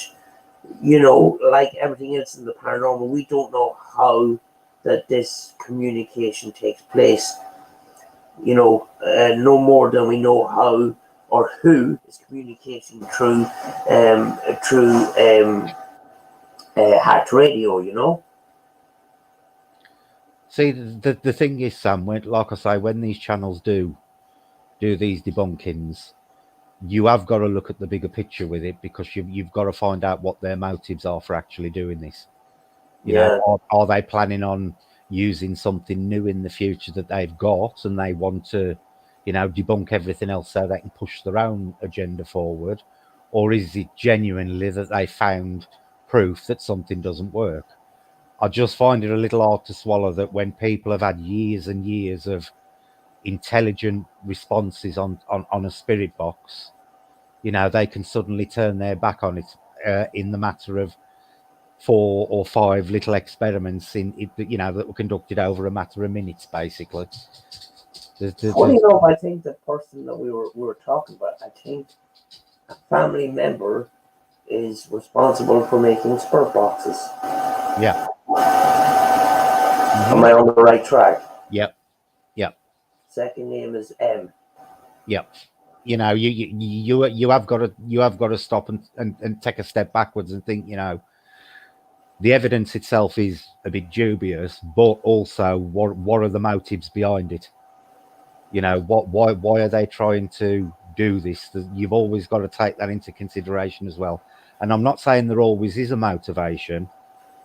like everything else in the paranormal, we don't know how that this communication takes place. No more than we know how or who is communicating through heart radio. See, the thing is, Sam, like I say, when these channels do these debunkings, you have got to look at the bigger picture with it, because you've got to find out what their motives are for actually doing this. Are they planning on using something new in the future that they've got, and they want to, debunk everything else so they can push their own agenda forward? Or is it genuinely that they found proof that something doesn't work? I just find it a little hard to swallow that when people have had years and years of intelligent responses on a spirit box, they can suddenly turn their back on it in the matter of 4 or 5 little experiments that were conducted over a matter of minutes, basically. Funny enough, I think the person that we were talking about, I think a family member is responsible for making spirit boxes. Yeah. Am I on the right track? Yep. Yep. Second name is M. Yep. You know, you have got to stop and take a step backwards and think, you know, the evidence itself is a bit dubious, but also what are the motives behind it? You know, why are they trying to do this? You've always got to take that into consideration as well. And I'm not saying there always is a motivation,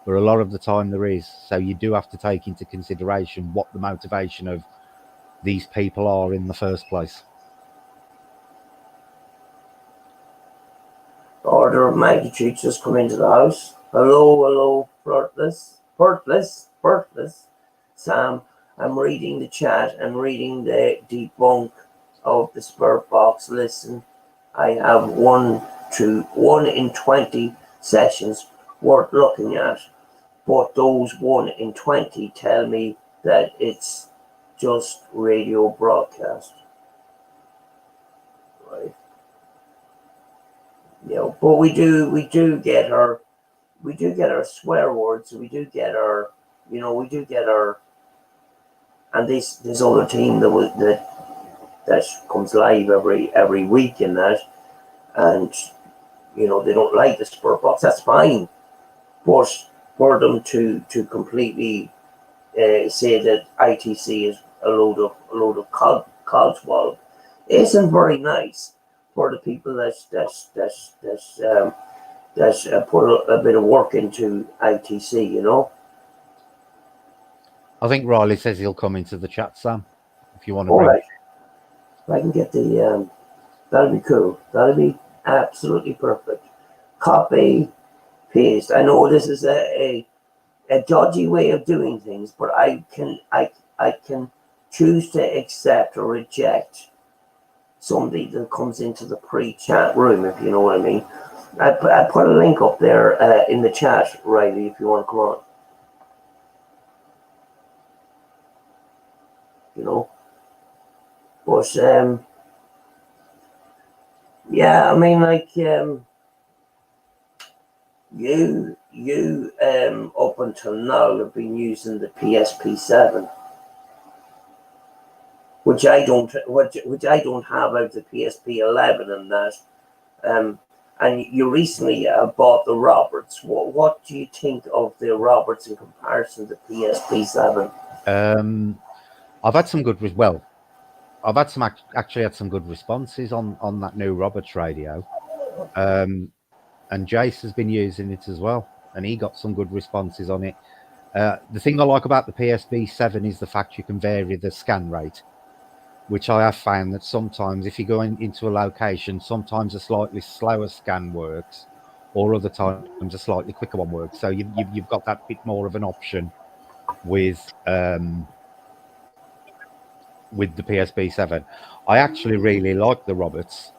but a lot of the time there is. So you do have to take into consideration what the motivation of these people are in the first place. Order of magnitude just come into the house. Hello, Bertless. Sam, I'm reading the chat and reading the debunk of the Spiritbox. Listen, I have 1 in 20 sessions worth looking at, but those 1 in 20 tell me that it's just radio broadcast. Right. You know, but we do get our swear words, we do get our, you know, and this other team that comes live every week in that, and you know, they don't like the Spiritbox, that's fine, but for them to completely say that ITC is a load of codswallop isn't very nice for the people that put a bit of work into ITC, you know. I think Riley says he'll come into the chat, Sam, if you want to. All right. If I can get the, that'll be cool. That'll be absolutely perfect. Copy, paste. I know this is a dodgy way of doing things, but I can choose to accept or reject somebody that comes into the pre-chat room, if you know what I mean. I put a link up there in the chat, Riley, if you want to come on. You know, but yeah, I mean, like you up until now have been using the PSP7, which I don't have out the PSP11 and that. And you recently bought the Roberts. What do you think of the Roberts in comparison to PSP7? I've had some good, I've had some actually had some good responses on that new Roberts radio, and Jace has been using it as well, and he got some good responses on it. The thing I like about the PSP7 is the fact you can vary the scan rate, which I have found that sometimes if you go into a location, sometimes a slightly slower scan works, or other times a slightly quicker one works. So you've got that bit more of an option with the PSP7. I actually really like the Roberts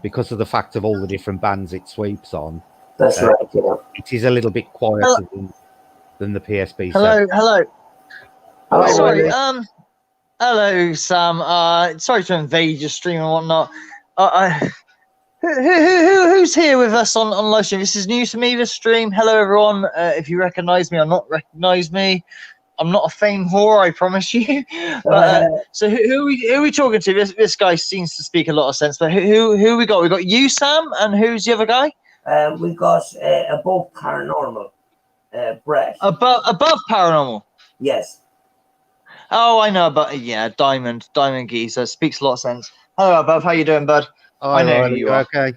because of the fact of all the different bands it sweeps on. That's right. Yeah. It is a little bit quieter than the PSP7. Hello. Oh, Sorry. really? Hello, Sam. Sorry to invade your stream and whatnot. Who's here with us on live stream? This is news to me, this stream. Hello, everyone. If you recognise me or not recognise me, I'm not a fame whore, I promise you. But, so who are we talking to? This guy seems to speak a lot of sense. But who we got? We got you, Sam, and who's the other guy? We got above paranormal, Brett. Above paranormal. Yes. Oh, I know about Diamond Geezer speaks a lot of sense. Hello, above. How you doing, bud? I know who you are. Okay.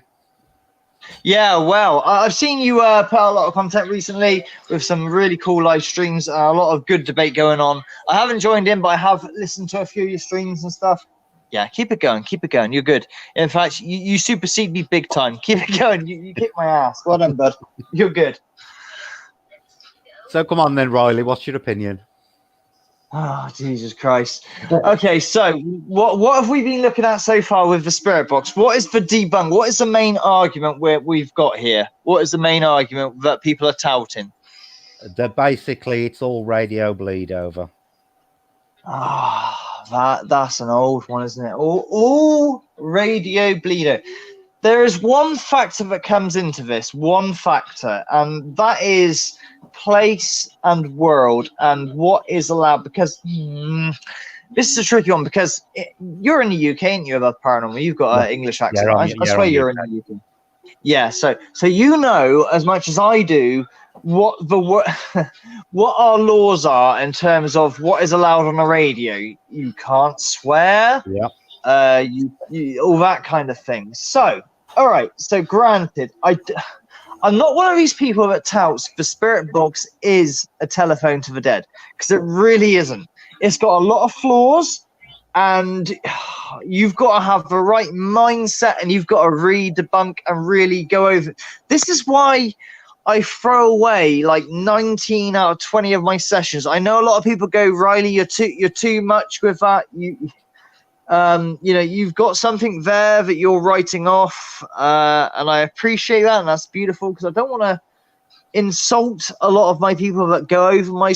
Yeah, well, I've seen you put a lot of content recently with some really cool live streams, a lot of good debate going on. I haven't joined in, but I have listened to a few of your streams and stuff. Yeah, keep it going. You're good. In fact, you supersede me big time. Keep it going. You kick my ass. Well done, bud. You're good. So come on then, Riley. What's your opinion? Oh, Jesus Christ. Okay, so what have we been looking at so far with the Spiritbox? What is the debunk? What is the main argument we've got here? What is the main argument that people are touting? That basically it's all radio bleed over. Ah, that's an old one, isn't it? All radio bleed over. There is one factor that comes into this, one factor, and that is place and world and what is allowed. Because this is a tricky one, because you're in the UK and you have a paranormal. You've got an English accent. I swear you're in the UK. Yeah, so you know as much as I do what what our laws are in terms of what is allowed on the radio. You can't swear. Yeah. You all that kind of thing. So, all right. So, granted, I'm not one of these people that touts the Spiritbox is a telephone to the dead, because it really isn't. It's got a lot of flaws, and you've got to have the right mindset, and you've got to read, debunk, and really go over. This is why I throw away like 19 out of 20 of my sessions. I know a lot of people go, Riley, you're too much with that. You know, you've got something there that you're writing off, and I appreciate that, and that's beautiful, because I don't want to insult a lot of my people that go over my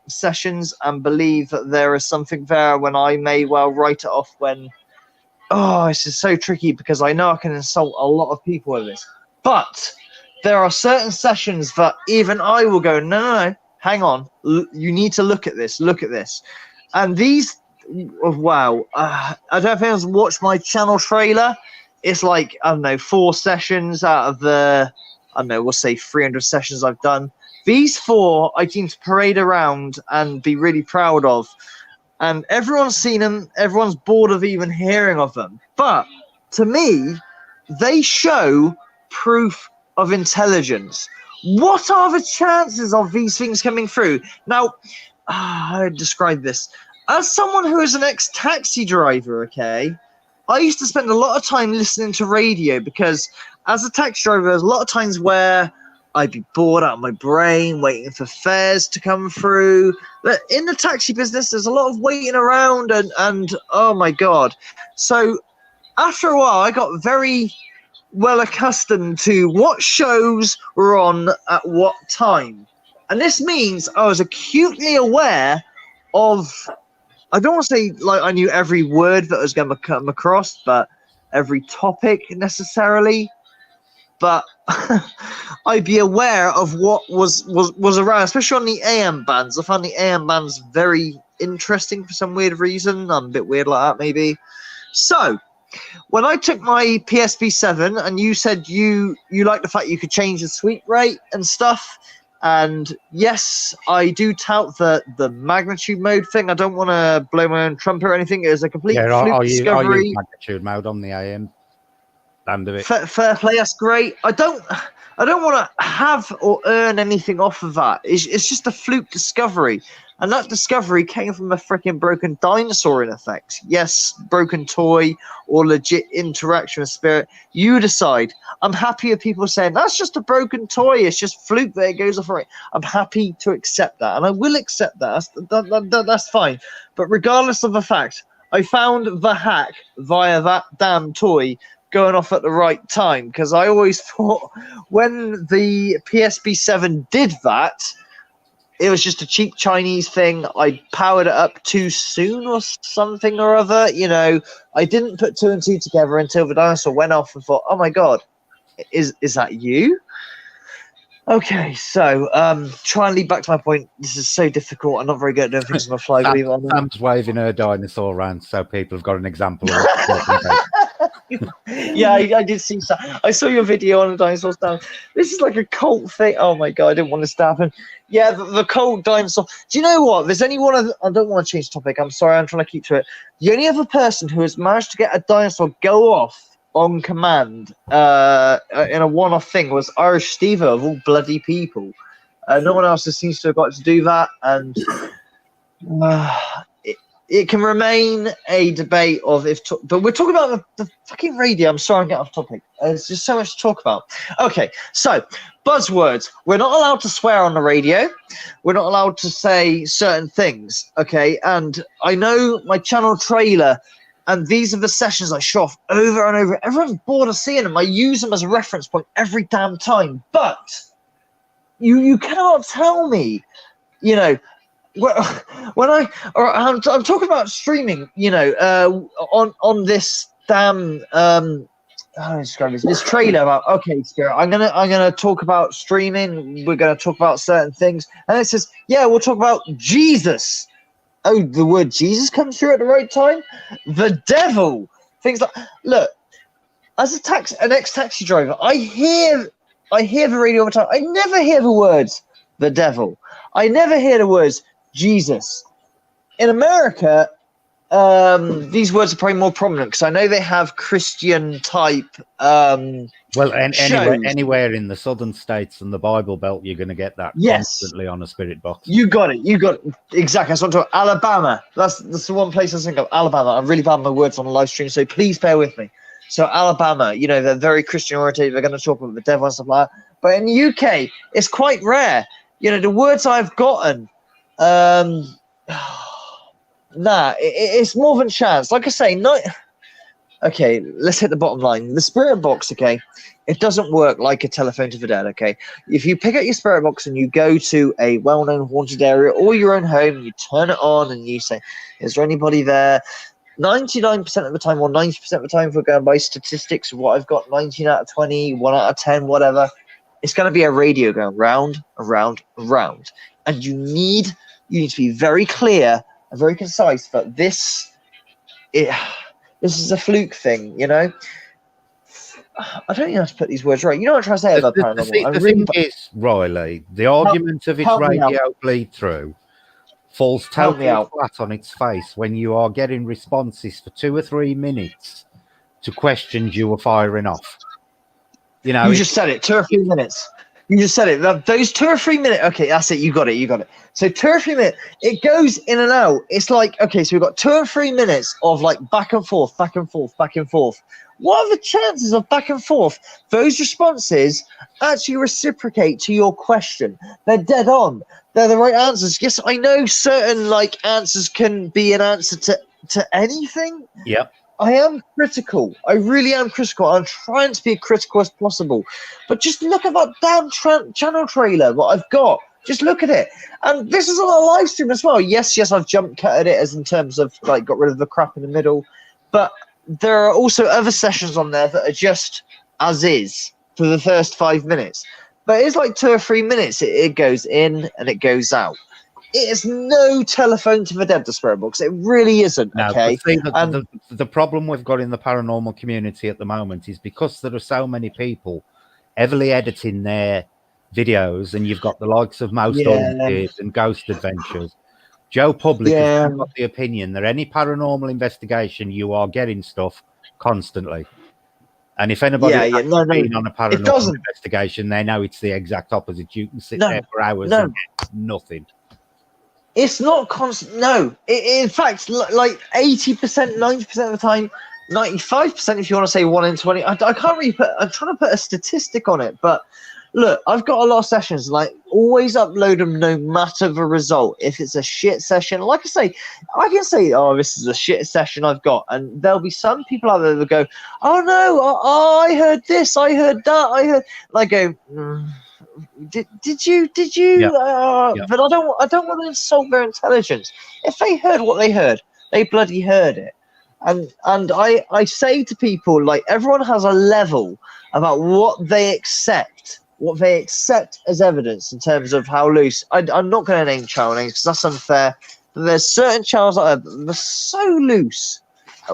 sessions and believe that there is something there when I may well write it off. When it's just so tricky, because I know I can insult a lot of people with this, but there are certain sessions that even I will go, no, hang on, you need to look at this, and these. Wow, I don't know if anyone's watched my channel trailer. It's like, I don't know, 4 sessions out of the, I don't know, we'll say 300 sessions I've done. These 4 I seem to parade around and be really proud of, and everyone's seen them, everyone's bored of even hearing of them, but to me they show proof of intelligence. What are the chances of these things coming through? Now, how do I describe this? As someone who is an ex-taxi driver, okay, I used to spend a lot of time listening to radio, because as a taxi driver, there's a lot of times where I'd be bored out of my brain, waiting for fares to come through. But in the taxi business, there's a lot of waiting around, and oh my God. So after a while, I got very well accustomed to what shows were on at what time. And this means I was acutely aware of, I don't want to say like I knew every word that was going to come across, but every topic necessarily. But I'd be aware of what was around, especially on the AM bands. I found the AM bands very interesting for some weird reason. I'm a bit weird like that, maybe. So, when I took my PSP7, and you said you like the fact you could change the sweep rate and stuff, and yes, I do tout the magnitude mode thing. I don't want to blow my own trumpet or anything. It was a complete fluke discovery. I use magnitude mode on the AM. Damn it. Fair play, that's great. I don't want to have or earn anything off of that. It's just a fluke discovery. And that discovery came from a freaking broken dinosaur in effect. Yes, broken toy or legit interaction with spirit. You decide. I'm happy with people saying, that's just a broken toy. It's just fluke that it goes off right. I'm happy to accept that. And I will accept that. That's fine. But regardless of the fact, I found the hack via that damn toy going off at the right time. Because I always thought when the PSP7 did that, it was just a cheap Chinese thing. I powered it up too soon or something or other. You know, I didn't put 2 and 2 together until the dinosaur went off and thought, oh my God, is that you? Okay, so try and lead back to my point. This is so difficult. I'm not very good at doing things on the fly. Sam's waving her dinosaur around so people have got an example of it. Yeah, I did see that. I saw your video on the dinosaurs down. This is like a cult thing. Oh my God, I didn't want this to happen. Yeah, the cult dinosaur. Do you know what? There's only one other, I don't want to change topic. I'm sorry, I'm trying to keep to it. The only other person who has managed to get a dinosaur go off on command in a one-off thing was Irish Steve, of all bloody people. No one else seems to have got to do that, and it can remain a debate of if, but we're talking about the fucking radio. I'm sorry, I'm getting off topic. There's just so much to talk about. Okay, so buzzwords. We're not allowed to swear on the radio. We're not allowed to say certain things. Okay, and I know my channel trailer, and these are the sessions I show off over and over. Everyone's bored of seeing them. I use them as a reference point every damn time. But you cannot tell me, you know, when I'm talking about streaming, you know, on this damn how do I describe this trailer about, okay, Spirit, I'm gonna talk about streaming. We're gonna talk about certain things, and it says, yeah, we'll talk about Jesus. Oh, the word Jesus comes through at the right time. The devil, things like, look, as an ex-taxi driver, I hear the radio all the time. I never hear the words the devil. I never hear the words Jesus. In America, these words are probably more prominent because I know they have Christian type Well, shows. anywhere in the southern states and the Bible Belt, you're going to get that constantly on a Spiritbox. You got it. Exactly. That's what I'm talking about. Alabama. That's the one place I think of. Alabama. I'm really bad with my words on the live stream, so please bear with me. So Alabama, they're very Christian oriented. They're going to talk about the devil and stuff like that. But in the UK, it's quite rare. The words I've gotten, it's more than chance. Like I say, okay, let's hit the bottom line. The Spiritbox, okay, it doesn't work like a telephone to the dead, okay? If you pick up your Spiritbox and you go to a well-known haunted area or your own home, and you turn it on and you say, is there anybody there? 99% of the time or 90% of the time, if we're going by statistics of what I've got, 19 out of 20, 1 out of 10, whatever, it's going to be a radio going round, around, around. And you need to be very clear and very concise that this is a fluke thing, I don't even have to put these words right. You know what I'm trying to say about paranormal? The thing is, Riley, the argument of its radio bleed through falls totally flat on its face when you are getting responses for 2 or 3 minutes to questions you were firing off. You just said it, 2 or 3 minutes. You just said it. Those 2 or 3 minutes. Okay, that's it. You got it. So 2 or 3 minutes. It goes in and out. It's like, okay, so we've got 2 or 3 minutes of like back and forth, back and forth, back and forth. What are the chances of back and forth? Those responses actually reciprocate to your question. They're dead on. They're the right answers. Yes, I know certain like answers can be an answer to anything. Yep. I am critical. I really am critical. I'm trying to be as critical as possible. But just look at that damn channel trailer, what I've got. Just look at it. And this is on a live stream as well. Yes, I've jump cutted it as in terms of like got rid of the crap in the middle. But there are also other sessions on there that are just as is for the first 5 minutes. But it's like 2 or 3 minutes. It goes in and it goes out. It is no telephone to the dead, the Spiritbox. It really isn't, okay? See, the problem we've got in the paranormal community at the moment is because there are so many people heavily editing their videos, and you've got the likes of Most Haunted and Ghost Adventures. Joe Public has got the opinion that any paranormal investigation, you are getting stuff constantly. And if anybody has been on a paranormal investigation, they know it's the exact opposite. You can sit there for hours and get nothing. It's not constant. No, in fact, like 80%, 90% of the time, 95% if you want to say 1 in 20. I can't really I'm trying to put a statistic on it, but look, I've got a lot of sessions. Like, always upload them no matter the result. If it's a shit session, like I can say, oh, this is a shit session I've got, and there'll be some people out there that go, oh no, I heard this, I heard that, and I go. Did you? But I don't want to insult their intelligence. If they heard what they heard, they bloody heard it. And I say to people, like, everyone has a level about what they accept as evidence in terms of how loose. I'm not going to name channel names because that's unfair. But there's certain channels that are so loose.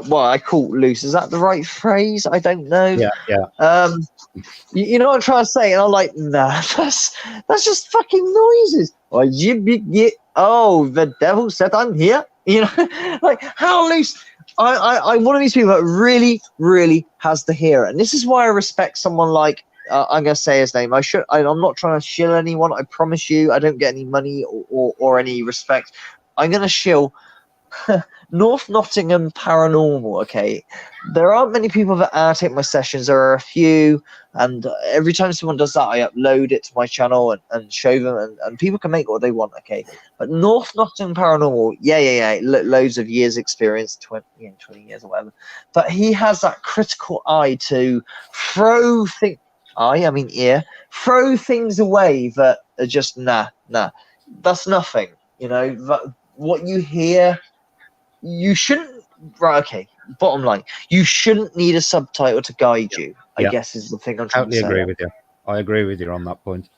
Well, I call loose. Is that the right phrase? I don't know. Yeah. You know what I'm trying to say? And I'm like, nah, that's just fucking noises. Oh, the devil said I'm here. Like, how loose? I'm one of these people that really, really has to hear it. And this is why I respect someone like, I'm going to say his name. I'm not trying to shill anyone. I promise you, I don't get any money or any respect. I'm going to shill North Nottingham Paranormal, okay? There aren't many people that annotate my sessions. There are a few, and every time someone does that, I upload it to my channel and show them, and people can make what they want, okay? But North Nottingham Paranormal, loads of years experience, 20 years or whatever. But he has that critical eye to throw things away that are just nah. That's nothing, What you hear, you shouldn't. Right, okay. bottom line, you shouldn't need a subtitle to guide you. I Yeah. guess is the thing I'm trying Totally to say. agree with you. I agree with you on that point.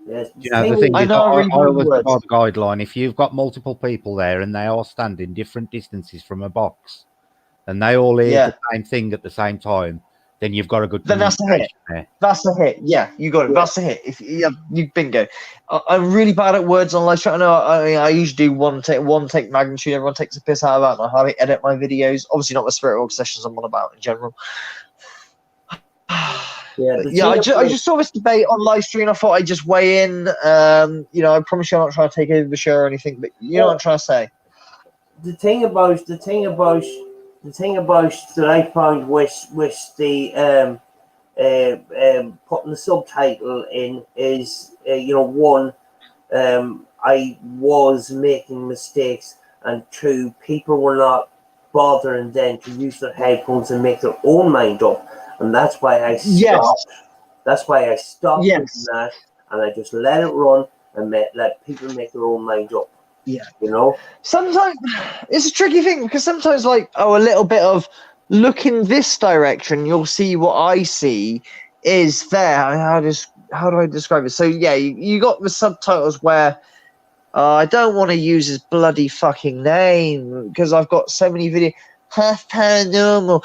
Yes, You know, the thing I is, know I really I always words. go by the guideline. If you've got multiple people there and they are standing different distances from a box, and they all hear Yeah. the same thing at the same time, then you've got a good Then that's a hit. communication there. That's a hit. Yeah, you got it. Yeah. That's a hit. If you bingo. I'm really bad at words on live stream. I know. I usually do one take magnitude. Everyone takes a piss out of that. And I hardly edit my videos. Obviously not the Spiritbox sessions I'm on about in general. Yeah, I just saw this debate on live stream. I thought I'd just weigh in. I promise you I'm not trying to take over the show or anything, but you know what I'm trying to say. the thing about that I found with the putting the subtitle in is one, I was making mistakes, and two, people were not bothering then to use their headphones and make their own mind up, and that's why I stopped. Yes. That's why I stopped Yes. doing that, and I just let it run and let people make their own mind up. Yeah. Sometimes it's a tricky thing because sometimes a little bit of look in this direction, you'll see what I see is there. How do I describe it? So yeah, you got the subtitles where I don't want to use his bloody fucking name because I've got so many videos. Half paranormal,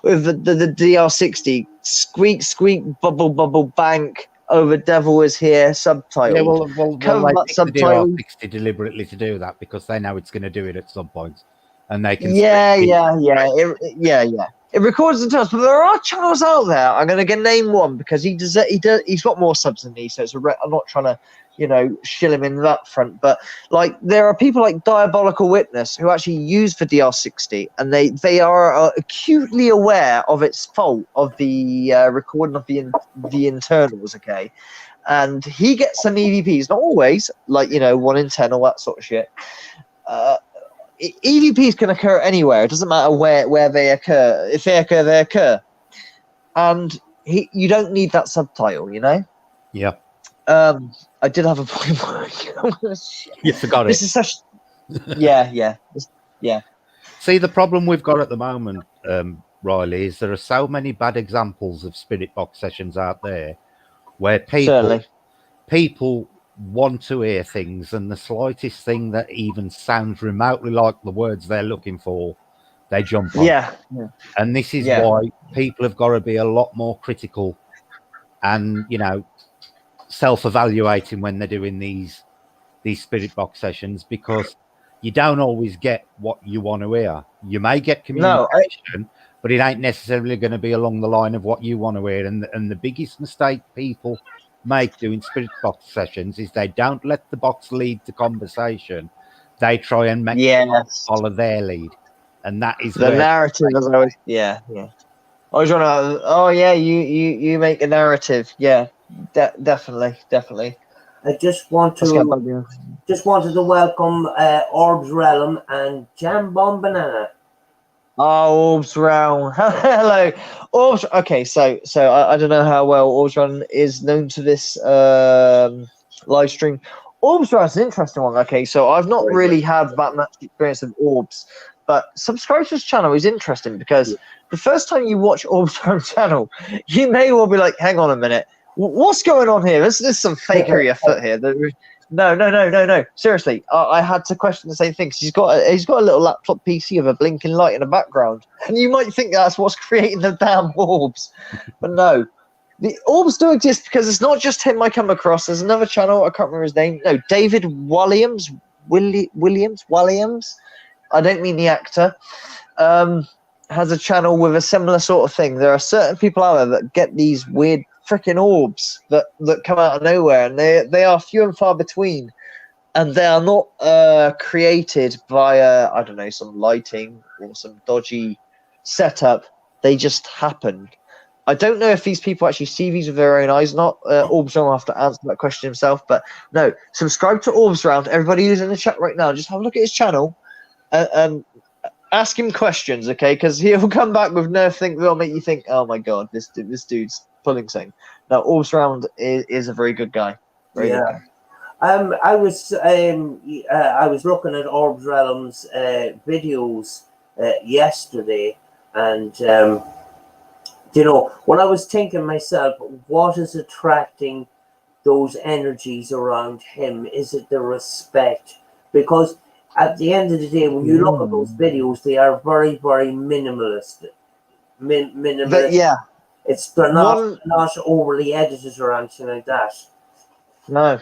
with the DR60 squeak squeak bubble bubble bank over devil is here subtitle. Yeah, well Cover they that pick subtitle. the DR60 deliberately to do that because they know it's going to do it at some point, and they can. Yeah. It records in terms, but there are channels out there. I'm going to name one because he's got more subs than me, so I'm not trying to shill him in that front. But there are people like Diabolical Witness who actually use the DR60, and they are acutely aware of its fault of the recording of the internals. Okay, and he gets some EVPs, not always, 1 in 10 or that sort of shit. EVPs can occur anywhere. It doesn't matter where they occur. If they occur, they occur. And you don't need that subtitle, Yeah. I did have a point. You forgot This it. is such. Yeah. See, the problem we've got at the moment, Riley, is there are so many bad examples of spirit box sessions out there where people want to hear things, and the slightest thing that even sounds remotely like the words they're looking for, they jump on. Yeah. And this is why people have got to be a lot more critical and self-evaluating when they're doing these spirit box sessions, because you don't always get what you want to hear. You may get communication, but it ain't necessarily going to be along the line of what you want to hear. And the biggest mistake people make doing spirit box sessions is they don't let the box lead the conversation. They try and make the box follow their lead, and that is the narrative. As I always, I was trying to. You make a narrative. Yeah, definitely. I just wanted to welcome Orbs Realm and Jam Bomb Banana. Oh, Orbs Realm. Hello, Orbs. Okay, so I don't know how well Orbs Realm is known to this live stream. Orbs Realm is an interesting one. Okay, so I've not really had that much experience of Orbs, but subscribe to his channel is interesting because the first time you watch Orbs Realm channel, you may well be like, hang on a minute. What's going on here? There's some fakery afoot here. No. Seriously, I had to question the same thing. Cause he's got a little laptop PC with a blinking light in the background, and you might think that's what's creating the damn orbs, but no, the orbs do exist because it's not just him I come across. There's another channel, I can't remember his name. No, David Williams. I don't mean the actor. Has a channel with a similar sort of thing. There are certain people out there that get these weird freaking orbs that come out of nowhere, and they are few and far between, and they are not created via I don't know, some lighting or some dodgy setup. They just happen. I don't know if these people actually see these with their own eyes or not. Orbs will have to answer that question himself, but no, subscribe to Orbs Round. Everybody who's in the chat right now, just have a look at his channel and ask him questions, okay? Because he'll come back with nothing that'll make you think, oh my god, this dude's pulling something. Now, Orbs Round is a very good guy. Very good guy. I was looking at Orbs Realm's videos yesterday, and when I was thinking myself, what is attracting those energies around him? Is it the respect? Because at the end of the day, when you look at those videos, they are very, very minimalist. Minimalist. But yeah, They're not overly edited or anything like that. No.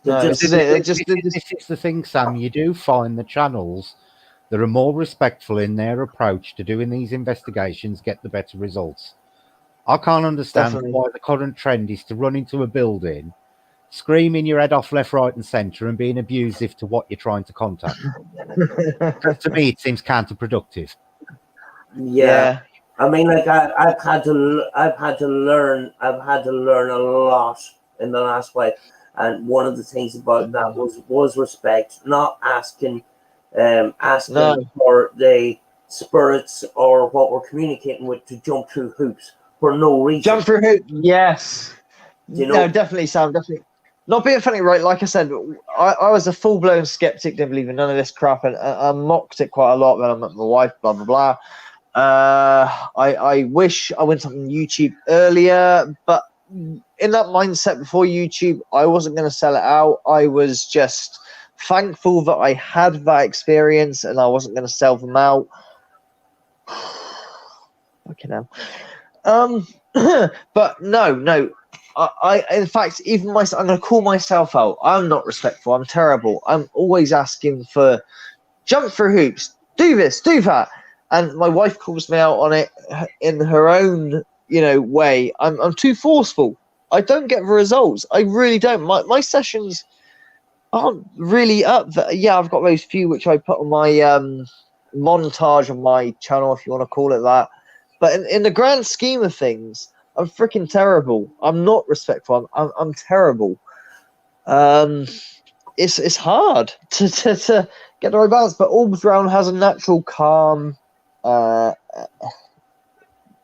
This is the thing, Sam. You do find the channels that are more respectful in their approach to doing these investigations get the better results. I can't understand why the current trend is to run into a building, screaming your head off left, right, and centre, and being abusive to what you're trying to contact. To me, it seems counterproductive. Yeah. I mean, like I've had to learn a lot in the last while, and one of the things about that was respect, not asking for the spirits or what we're communicating with to jump through hoops for no reason. Jump through hoops, yes. No, definitely, Sam, definitely. Not being funny, right? Like I said, I was a full-blown skeptic, didn't believe in none of this crap, and I mocked it quite a lot when I met my wife, blah, blah, blah. I wish I went on YouTube earlier, but in that mindset before YouTube, I wasn't going to sell it out. I was just thankful that I had that experience and I wasn't going to sell them out. Fucking hell. But no. I in fact, even myself, I'm going to call myself out. I'm not respectful. I'm terrible. I'm always asking for jump through hoops, do this, do that. And my wife calls me out on it in her own, way. I'm too forceful. I don't get the results. I really don't. My sessions aren't really up. Yeah, I've got those few which I put on my montage on my channel, if you want to call it that. But in the grand scheme of things, I'm freaking terrible. I'm not respectful. I'm terrible. It's hard to get the right balance. But Orbs Round has a natural calm.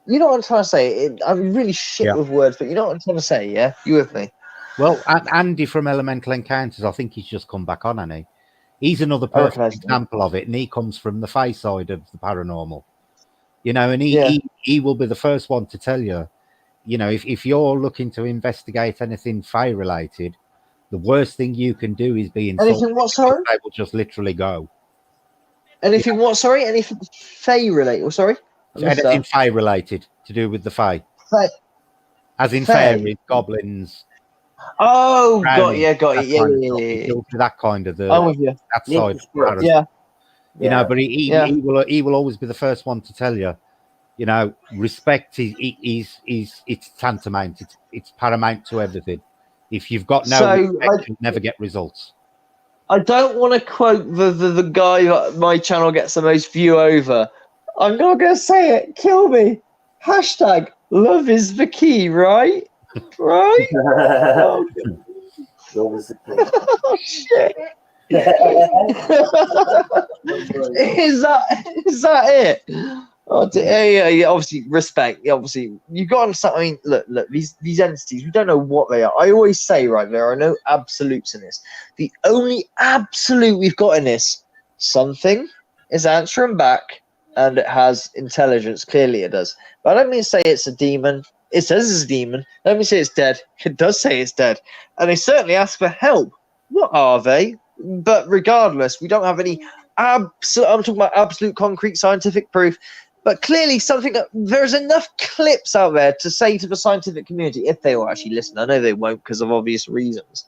You know what I'm trying to say? I'm really shit with words, but you know what I'm trying to say, yeah? You with me? Well, Andy from Elemental Encounters, I think he's just come back on, hasn't he? He's another perfect example of it, and he comes from the Fae side of the paranormal. And he will be the first one to tell you, if you're looking to investigate anything Fae related, the worst thing you can do is be insulted. Anything what, sorry? They will just literally go. Anything what, sorry? Anything Fae related? Oh, sorry? Anything Fae related to do with the Fae. As in fairies, goblins. Oh, got you. Yeah. That kind of I'm with you. That side. Yeah. But he will always be the first one to tell you, respect is it's tantamount. It's paramount to everything. If you've got no respect, you'll never get results. I don't want to quote the guy that my channel gets the most view over. I'm not going to say it. Kill me. Hashtag love is the key, right? Right? Oh, shit. Is that it? Oh, yeah, obviously respect. Obviously, you got to understand. I mean, look. These entities, we don't know what they are. I always say, right, there are no absolutes in this. The only absolute we've got in this, something is answering back, and it has intelligence. Clearly, it does. But I don't mean to say it's a demon. It says it's a demon. Let me say it's dead. It does say it's dead, and they certainly ask for help. What are they? But regardless, we don't have any I'm talking about absolute concrete scientific proof. But clearly there's enough clips out there to say to the scientific community, if they will actually listen. I know they won't because of obvious reasons.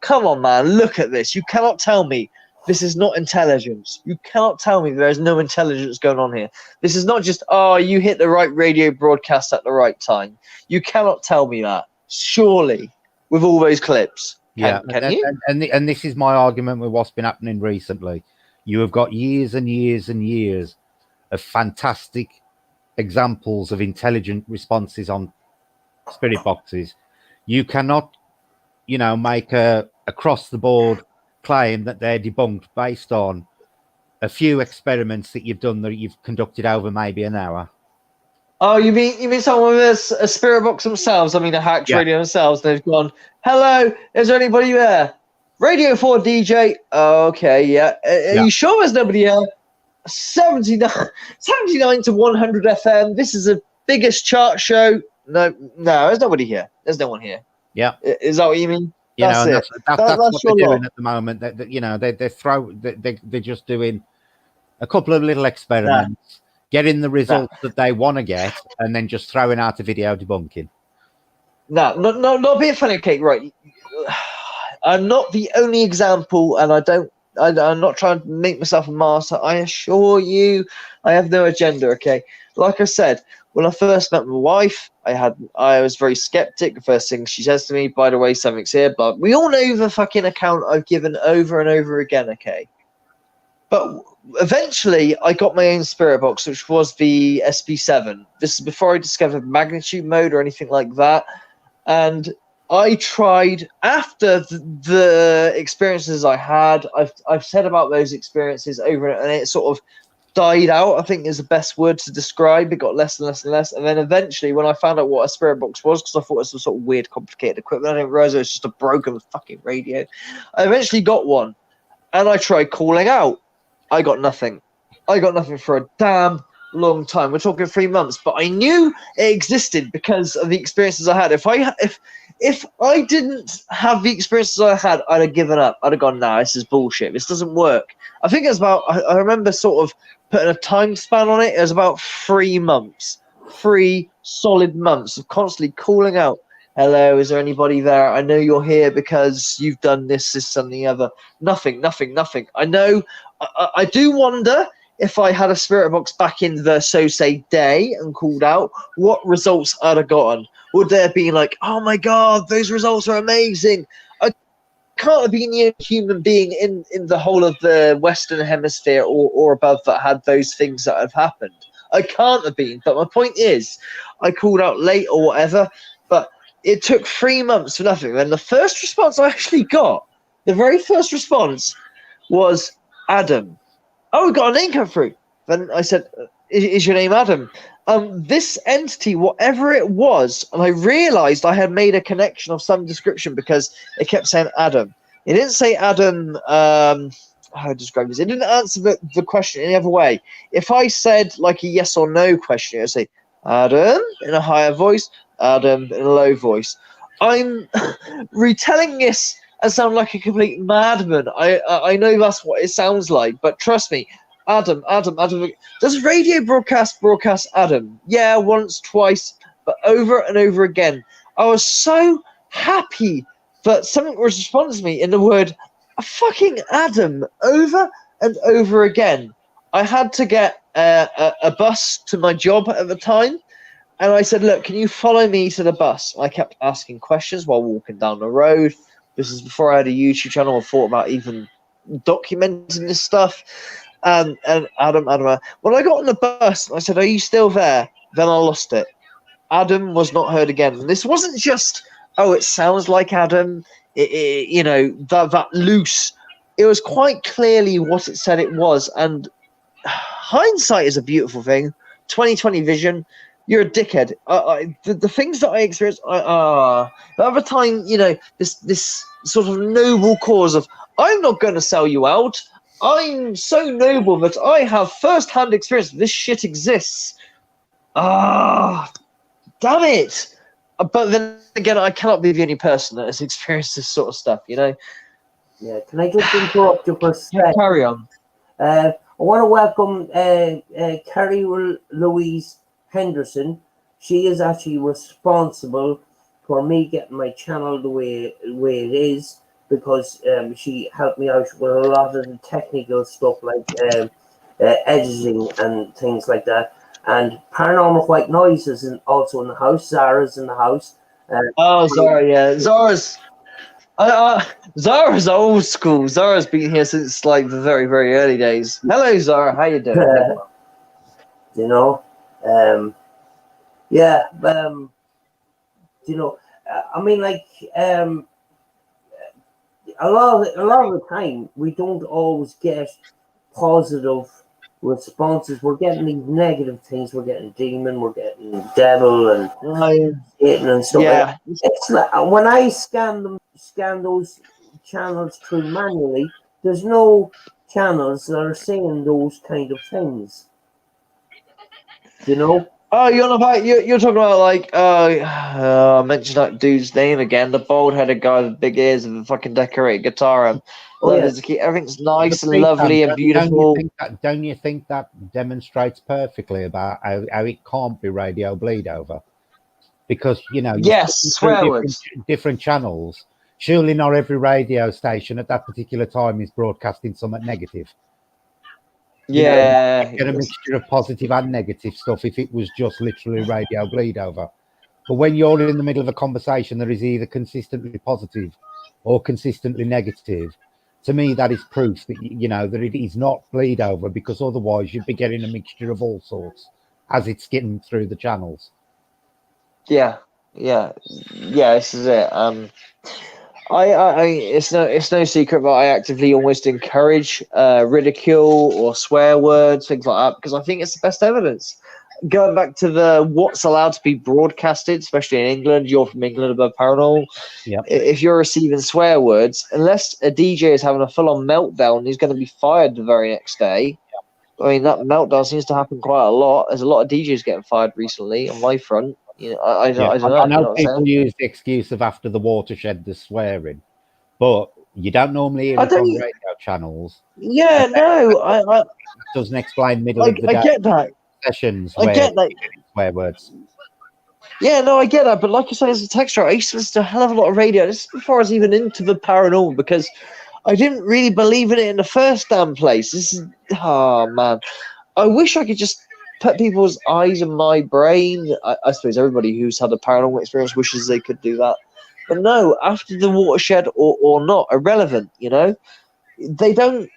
Come on, man, look at this. You cannot tell me this is not intelligence. You cannot tell me there is no intelligence going on here. This is not just, you hit the right radio broadcast at the right time. You cannot tell me that, surely, with all those clips. Can you? And this is my argument with what's been happening recently. You have got years and years and years of fantastic examples of intelligent responses on spirit boxes. You cannot, make a across-the-board claim that they're debunked based on a few experiments that you've done that you've conducted over maybe an hour. Oh, you mean someone with a spirit box themselves? I mean, a hacked radio themselves. They've gone, hello, is there anybody there? Radio 4 DJ. Oh, okay, yeah. Are you sure there's nobody here? 79 to 100 FM. This is the biggest chart show. No, there's nobody here. There's no one here. Yeah. Is that what you mean? You know, That's that's what they're your doing lot. at the moment. You know, they're just doing a couple of little experiments, getting the results that they want to get, and then just throwing out a video debunking. No, not being funny, okay, right. I'm not the only example, and I'm not trying to make myself a master. I assure you, I have no agenda, okay? Like I said, when I first met my wife, I was very skeptic. The first thing she says to me, by the way, something's here, but we all know the fucking account I've given over and over again, okay? But eventually, I got my own spirit box, which was the SP7. This is before I discovered magnitude mode or anything like that. And I tried, after the experiences I had, I've said about those experiences over, and it sort of died out, I think is the best word to describe. It got less and less and less. And then eventually, when I found out what a spirit box was, because I thought it was some sort of weird, complicated equipment, I didn't realize it was just a broken fucking radio. I eventually got one, and I tried calling out. I got nothing. I got nothing for a damn long time. We're talking 3 months, but I knew it existed because of the experiences I had. If I didn't have the experiences I had, I'd have given up. I'd have gone, nah, this is bullshit. This doesn't work. I think it's about, I remember sort of putting a time span on it. It was about 3 months, 3 solid months of constantly calling out, hello, is there anybody there? I know you're here because you've done this, and the other. Nothing. I know, I do wonder if I had a spirit box back in the so-say day and called out, what results I'd have gotten. Would there be like, oh my God, those results are amazing? I can't have been the only human being in the whole of the Western Hemisphere or above that had those things that have happened. I can't have been. But my point is, I called out late or whatever, but it took 3 months for nothing. And the first response I actually got, the very first response was Adam. Oh, we got a name come through. Then I said, is your name Adam? This entity, whatever it was, and I realized I had made a connection of some description because it kept saying Adam. It didn't say Adam, how to describe this? It didn't answer the question any other way. If I said like a yes or no question, it would say Adam in a higher voice, Adam in a low voice. I'm retelling this and sound like a complete madman. I know that's what it sounds like, but trust me, Adam. Does radio broadcast Adam? Yeah, once, twice, but over and over again. I was so happy that something was responding to me in the word fucking Adam over and over again. I had to get a bus to my job at the time, and I said, look, can you follow me to the bus? I kept asking questions while walking down the road. This is before I had a YouTube channel. I thought about even documenting this stuff. And Adam, when I got on the bus, I said, are you still there? Then I lost it. Adam was not heard again. And this wasn't just, oh, it sounds like Adam, that loose. It was quite clearly what it said it was. And hindsight is a beautiful thing. 20/20 vision. You're a dickhead. The things that I experienced, the other time, this sort of noble cause of, I'm not going to sell you out. I'm so noble that I have first-hand experience. This shit exists. Damn it. But then again, I cannot be the only person that has experienced this sort of stuff, Yeah, can I just interrupt you for a second? Carry on. I want to welcome Carrie Louise Henderson. She is actually responsible for me getting my channel the way it is, because she helped me out with a lot of the technical stuff like editing and things like that. And Paranormal White Noise is also in the house. Zara's in the house. Zara, yeah. Zara's old school. Zara's been here since like the very, very early days. Hello, Zara. How you doing? I mean, like, a lot of the time we don't always get positive responses. We're getting these negative things. We're getting demon, we're getting devil and Satan and stuff. Yeah. It's like, when I scan those channels through manually, there's no channels that are saying those kind of things. You know? Oh, you're talking about like I mentioned that dude's name again, the bald-headed guy with big ears and the fucking decorated guitar. Oh, yeah. Everything's nice and But lovely and beautiful. Don't you think that demonstrates perfectly about how it can't be radio bleed over? Because you're Yes, flicking swear through words. different channels. Surely not every radio station at that particular time is broadcasting something negative. Yeah. Get a mixture of positive and negative stuff if it was just literally radio bleed over. But when you're in the middle of a conversation that is either consistently positive or consistently negative, to me that is proof that that it is not bleed over, because otherwise you'd be getting a mixture of all sorts as it's getting through the channels. Yeah. This is it. It's no secret that I actively almost encourage ridicule or swear words, things like that, because I think it's the best evidence. Going back to what's allowed to be broadcasted, especially in England, you're from England above Paranormal. Yeah. If you're receiving swear words, unless a DJ is having a full-on meltdown, he's going to be fired the very next day. I mean, that meltdown seems to happen quite a lot. There's a lot of DJs getting fired recently on my front. I don't know. I know what I'm people saying? use the excuse of after the watershed, the swearing, but you don't normally hear I it on don't. radio channels. Yeah, no. That doesn't explain middle of the I day get that. sessions I where get that. swear words. Yeah, no, I get that. But like I say, as a texter, I used to listen to a hell of a lot of radio. This is before I was even into the paranormal, because I didn't really believe in it in the first damn place. Oh man, I wish I could just put people's eyes in my brain. I suppose everybody who's had a paranormal experience wishes they could do that. But no, after the watershed or not, irrelevant, They don't,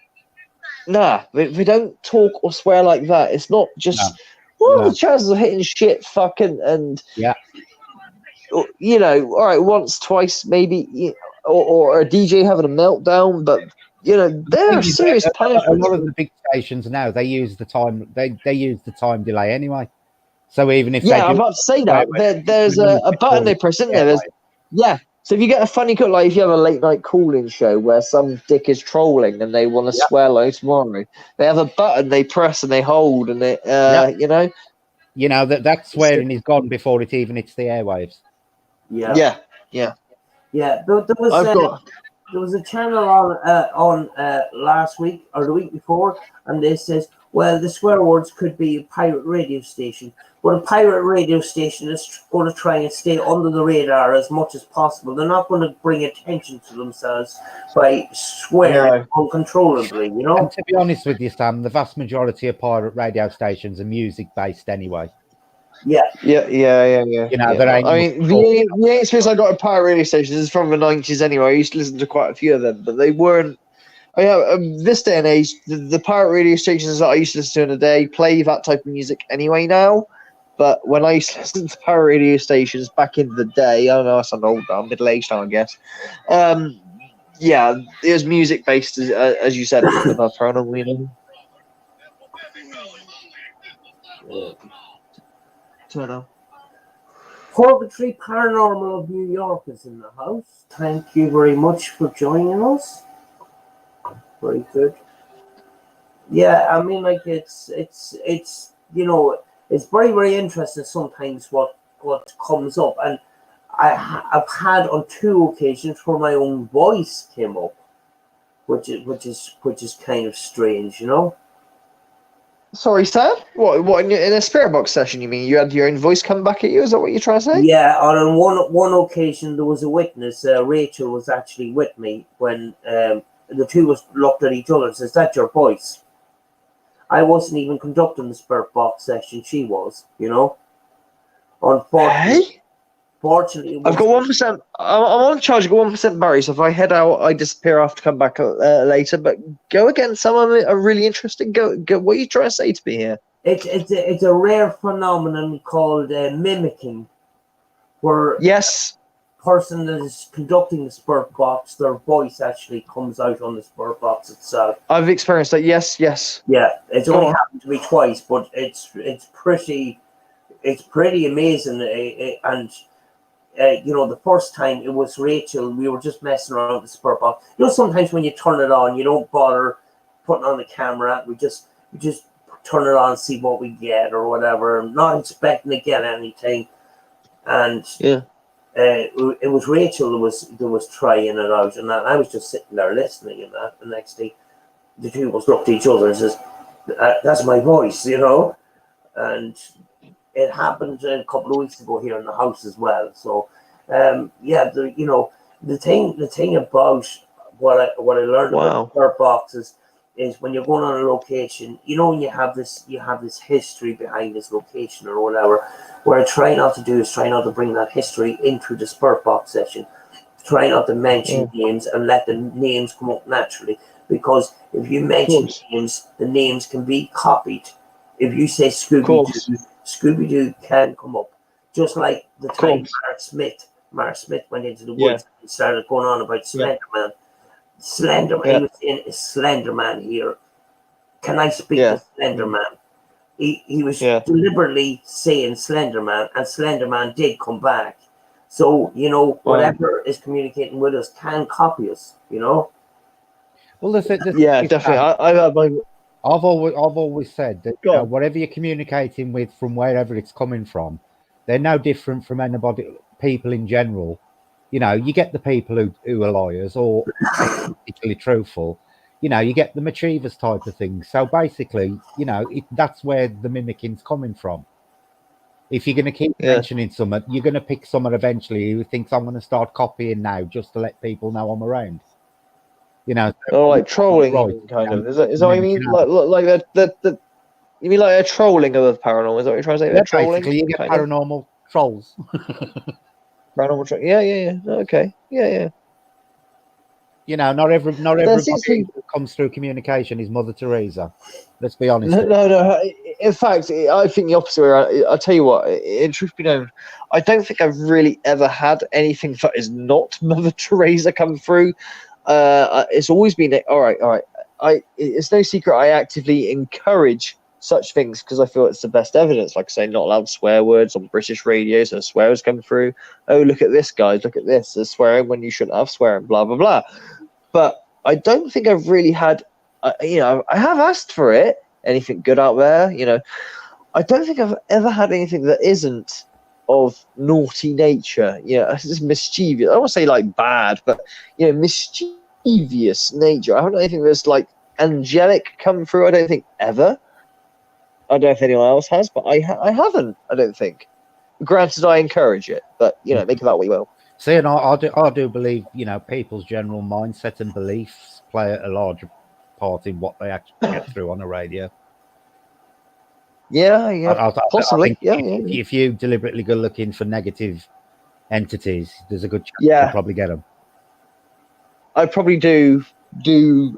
they don't talk or swear like that. It's not just, what are the chances of hitting shit, fucking, and, all right, once, twice, maybe, or a DJ having a meltdown, but there are serious A punishments. lot of the big stations now, they use the time delay anyway. So even if I'm about to say that there's a button they press, isn't there? So if you get a funny cut, like if you have a late night call-in show where some dick is trolling and they want to swear like tomorrow, they have a button they press and they hold, and they that swearing is gone before it even hits the airwaves. Yeah. There was a channel on last week or the week before, and they says, well, the swear words could be a pirate radio station, but a pirate radio station is going to try and stay under the radar as much as possible. They're not going to bring attention to themselves by swearing uncontrollably, And to be honest with you, Sam, the vast majority of pirate radio stations are music based anyway. Yeah. There ain't. I mean, the experience I got at pirate radio stations is from the 90s anyway. I used to listen to quite a few of them, but they weren't. This day and age, the pirate radio stations that I used to listen to in a day play that type of music anyway now. But when I used to listen to pirate radio stations back in the day, I don't know, I sound old now, middle-aged now, I guess. It was music based, as you said, about paranormal. Turn on. Purgatory Paranormal of New York is in the house. Thank you very much for joining us. Very good. Yeah, I mean, like it's very, very interesting sometimes what comes up, and I've had on 2 occasions where my own voice came up, which is kind of strange, Sorry, Sam? What in a Spiritbox session, you mean? You had your own voice come back at you? Is that what you're trying to say? Yeah, on one occasion there was a witness. Rachel was actually with me when the two was looked at each other and says, "That's your voice." I wasn't even conducting the Spiritbox session; she was, Unfortunately, fortunately, I've got 1%. I'm on charge. I've got 1% Barry. So if I head out, I disappear. I have to come back later. But go again. Some of them are really interesting. Go. What are you trying to say to me here? It's a rare phenomenon called mimicking, where person that is conducting the Spiritbox, their voice actually comes out on the Spiritbox itself. I've experienced that. Yes. Yeah, it's only happened to me twice, but it's pretty amazing. And the first time it was Rachel. We were just messing around with the Spiritbox. Sometimes when you turn it on, you don't bother putting on the camera. We just turn it on, see what we get or whatever. I'm not expecting to get anything. And it was Rachel that was trying it out, and I was just sitting there listening. And that the next day, the two of us looked at each other and says, "That's my voice," you know. And it happened a couple of weeks ago here in the house as well. So, the thing about what I learned about Spiritbox is when you're going on a location, when you have this history behind this location or whatever. What I try not to do is try not to bring that history into the Spiritbox session. Try not to mention names and let the names come up naturally, because if you mention names, the names can be copied. If you say Scooby-Doo, Scooby-Doo can come up. Just like the time Mark Smith went into the woods and started going on about Slender Man. Slender Man, he was saying, "Is Slender Man here? Can I speak to Slender Man?" He was deliberately saying Slender Man, and Slender Man did come back. So, whatever is communicating with us can copy us, Well, definitely. I've always said that whatever you're communicating with from wherever it's coming from, they're no different from people in general. You get the people who are liars or particularly truthful. You get the achievers type of thing. So basically, that's where the mimicking coming from. If you're going to keep mentioning someone, you're going to pick someone eventually who thinks, "I'm going to start copying now just to let people know I'm around." Like trolling, kind of. Is that what you mean? Like that? You mean like a trolling of the paranormal? Is that what you're trying to say? Yeah, trolling. Basically, you get paranormal trolls. Paranormal troll. Yeah. Okay. Yeah. Not everybody who comes through communication is Mother Teresa. Let's be honest. No. In fact, I think the opposite way around. I'll tell you what. In truth be known, I don't think I've really ever had anything that is not Mother Teresa come through. It's always been all right. It's no secret I actively encourage such things because I feel it's the best evidence. Like I say, not allowed swear words on British radio, so swears come through. Oh, look at this, guys! Look at this. They're swearing when you shouldn't have swearing. Blah blah blah. But I don't think I've really had. I have asked for it. Anything good out there? I don't think I've ever had anything that isn't of naughty nature. It's just mischievous. I don't want to say like bad, but mischievous nature. I haven't had anything that's like angelic come through. I don't think ever. I don't know if anyone else has, but I haven't. I don't think. Granted, I encourage it, but make of that what you will. See, and I do believe people's general mindset and beliefs play a large part in what they actually get through on the radio. Yeah, possibly. I think if you deliberately go looking for negative entities, there's a good chance you'll probably get them. I probably do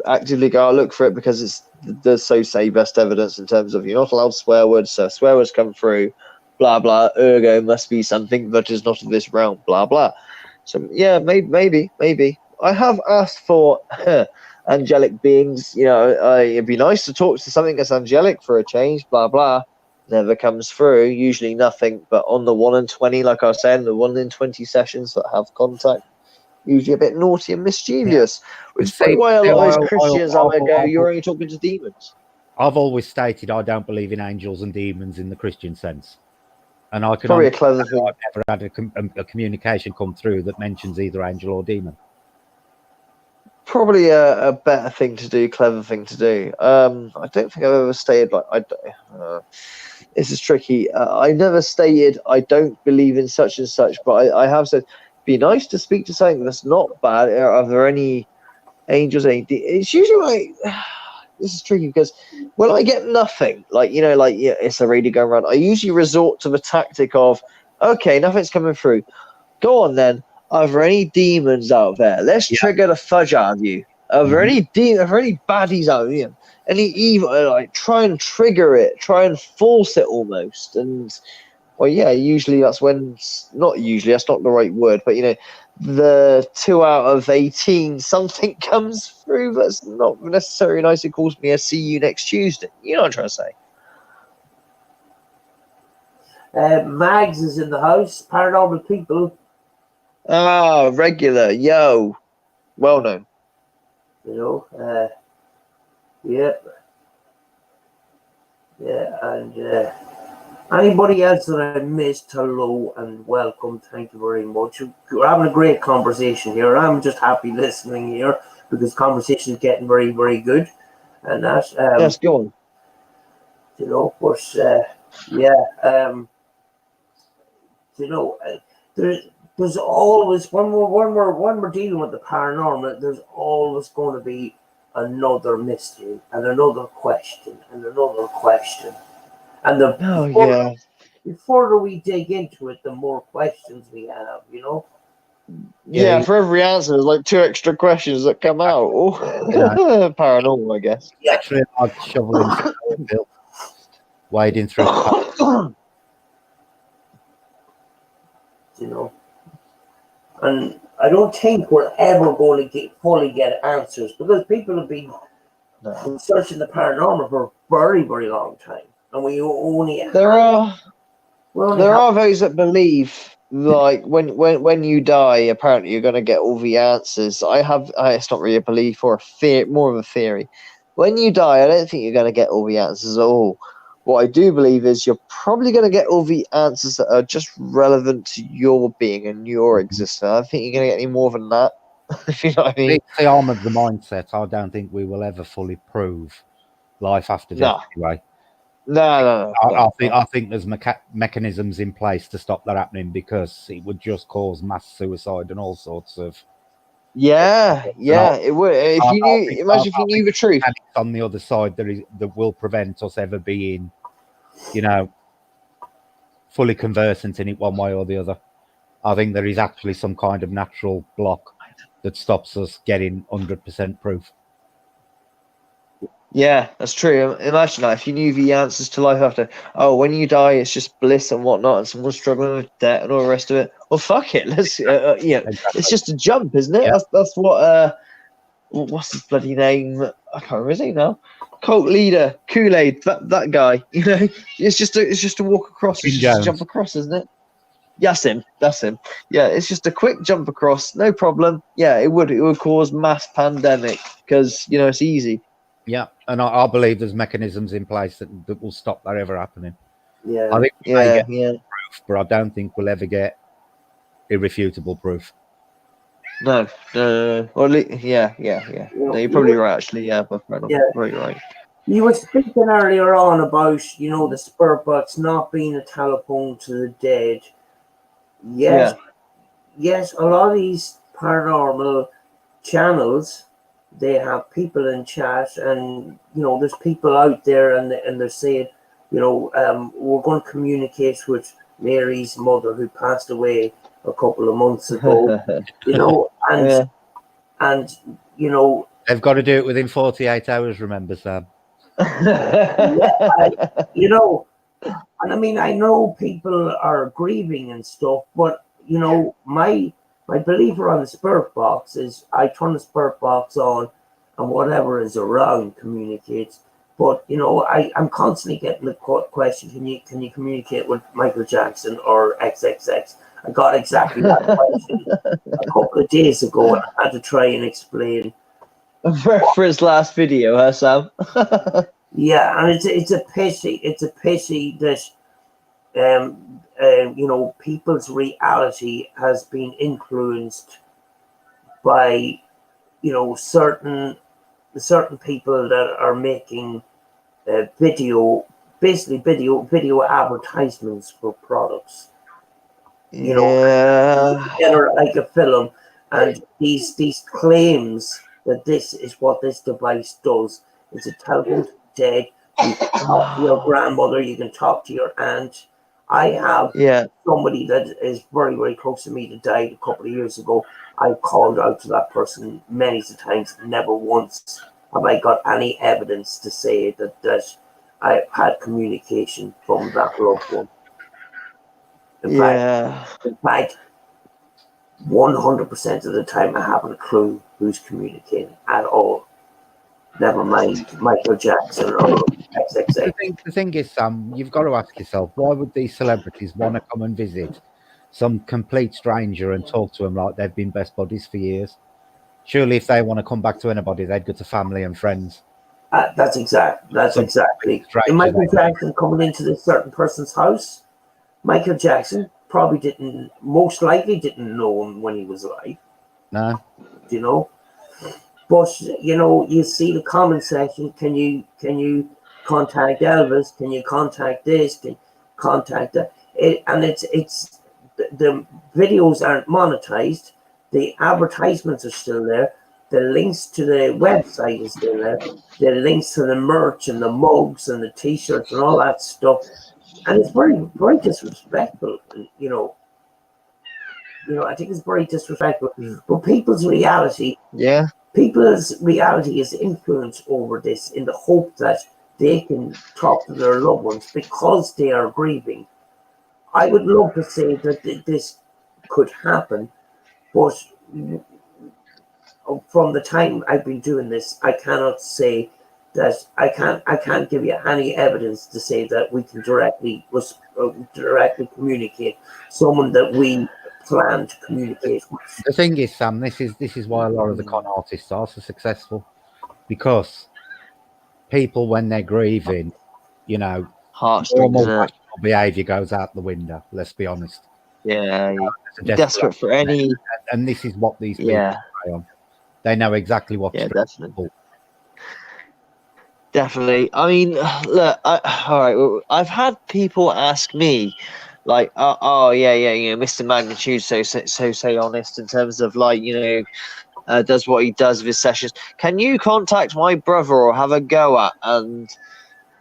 actively go look for it because there's so say best evidence in terms of you're not allowed swear words, so swear words come through, blah blah. Ergo must be something that is not of this realm, blah blah. So maybe. I have asked for angelic beings. It'd be nice to talk to something that's angelic for a change, blah blah. Never comes through. Usually nothing, but on the 1 in 20, like I was saying, the 1 in 20 sessions that have contact, usually a bit naughty and mischievous. Which is probably why a lot of those Christians out there go, "You're only talking to demons." I've always stated I don't believe in angels and demons in the Christian sense, and I can probably a clever thing. I've never had a communication come through that mentions either angel or demon. Probably a better thing to do, clever thing to do. I don't think I've ever stated this is tricky. I never stated I don't believe in such and such, but I have said be nice to speak to something that's not bad. Are there any angels? It's usually like this is tricky because when I get nothing, it's a radio going around, I usually resort to the tactic of, okay, nothing's coming through. Go on then. Are there any demons out there? Let's trigger the fudge out of you. Are there any baddies out there? Any evil? Try and trigger it. Try and force it almost. And usually that's when. Not usually. That's not the right word. But the 2 out of 18 something comes through that's not necessarily nice. It calls me a see you next Tuesday. You know what I'm trying to say. Mags is in the house. Paranormal people. Regular, well known. Yeah, yeah, and anybody else that I missed, hello and welcome. Thank you very much. We're having a great conversation here. I'm just happy listening here because conversation is getting very, very good. And that, Yes, go on. you know, but yeah, you know, there's always when we're dealing with the paranormal, there's always going to be another mystery and another question and another question. And Oh yeah. the further we dig into it, the more questions we have, you know? Yeah, for every answer, there's like 2 extra questions that come out. Yeah. Paranormal, I guess. Yeah. Literally like shoveling filth, wading through. You know? And I don't think we're ever going to fully get answers because people have been searching the paranormal for a very, very long time. And we only There are there have are those that believe like when you die, apparently you're gonna get all the answers. It's not really a belief or a fear, more of a theory. When you die, I don't think you're gonna get all the answers at all. What I do believe is you're probably gonna get all the answers that are just relevant to your being and your existence. I don't think you're gonna get any more than that. If you know what I mean. It's the arm of the mindset. I don't think we will ever fully prove life after death. No. Anyway, No. I think there's mechanisms in place to stop that happening because it would just cause mass suicide and all sorts of. Yeah, it would. If you knew, imagine if you knew the truth. On the other side, that will prevent us ever being, you know, fully conversant in it one way or the other. I think there is actually some kind of natural block that stops us getting 100% proof. Yeah, that's true. Imagine that if you knew the answers to life after. Oh, when you die, it's just bliss and whatnot, and someone's struggling with debt and all the rest of it. Well, fuck it. Let's, Exactly. it's just a jump, isn't it? Yeah. That's what. What's his bloody name? I can't remember his name now. Cult leader, Kool-Aid, that guy. You know, it's just to walk across. It's just to jump across, isn't it? That's him. Yeah, it's just a quick jump across, no problem. Yeah, it would cause mass pandemic because it's easy. Yeah, and I believe there's mechanisms in place that will stop that ever happening. Yeah. I think we may get proof, but I don't think we'll ever get irrefutable proof. No. Or yeah. No, you're probably right, actually. Yeah, but very right. You were speaking earlier on about, the Spiritbox not being a telephone to the dead. Yes. Yeah. Yes, a lot of these paranormal channels, they have people in chat, and there's people out there, and they're saying, we're going to communicate with Mary's mother who passed away a couple of months ago. And they've got to do it within 48 hours. Remember, Sam? And I mean, I know people are grieving and stuff, but my belief around the Spiritbox is I turn the Spiritbox on, and whatever is around communicates. But I'm constantly getting the question: Can you communicate with Michael Jackson or XXX? I got exactly that question a couple of days ago, and I had to try and explain. For his last video, huh, Sam? Yeah, and it's a pity. It's a pity that people's reality has been influenced by certain people that are making video advertisements for products. Together like a film, and these claims that this is what this device does. It's a telephone to the dead. You can talk to your grandmother. You can talk to your aunt. I have somebody that is very, very close to me that died a couple of years ago. I called out to that person many times. Never once have I got any evidence to say that I've had communication from that loved one. In fact, 100% of the time I haven't a clue who's communicating at all. Never mind Michael Jackson or XXX. The thing is, Sam, you've got to ask yourself, why would these celebrities want to come and visit some complete stranger and talk to them like they've been best buddies for years? Surely if they want to come back to anybody, they'd go to family and friends. That's exactly. Stranger And Michael than- Jackson coming into this certain person's house, Michael Jackson probably most likely didn't know him when he was alive, No, you know. But you see the comment section. Can you contact Elvis? Can you contact this? Can you contact that? And it's the videos aren't monetized. The advertisements are still there. The links to the website is still there. The links to the merch and the mugs and the T-shirts and all that stuff. And it's very, very disrespectful. I think it's very disrespectful. But people's reality is influenced over this in the hope that they can talk to their loved ones because they are grieving. I would love to say that this could happen, but from the time I've been doing this, I cannot say that I can't give you any evidence to say that we can directly communicate someone that we plan to communicate with. the thing is, Sam, this is why a lot of the con artists are so successful, because people, when they're grieving, Heartstrings, normal rational behaviour goes out the window. Let's be honest. Yeah, desperate for any, and this is what these people prey on. They know exactly what's definitely. I mean, look, all right. Well, I've had people ask me, like, Mr. Magnitude, so honest in terms of like, does what he does with his sessions. Can you contact my brother or have a go at? And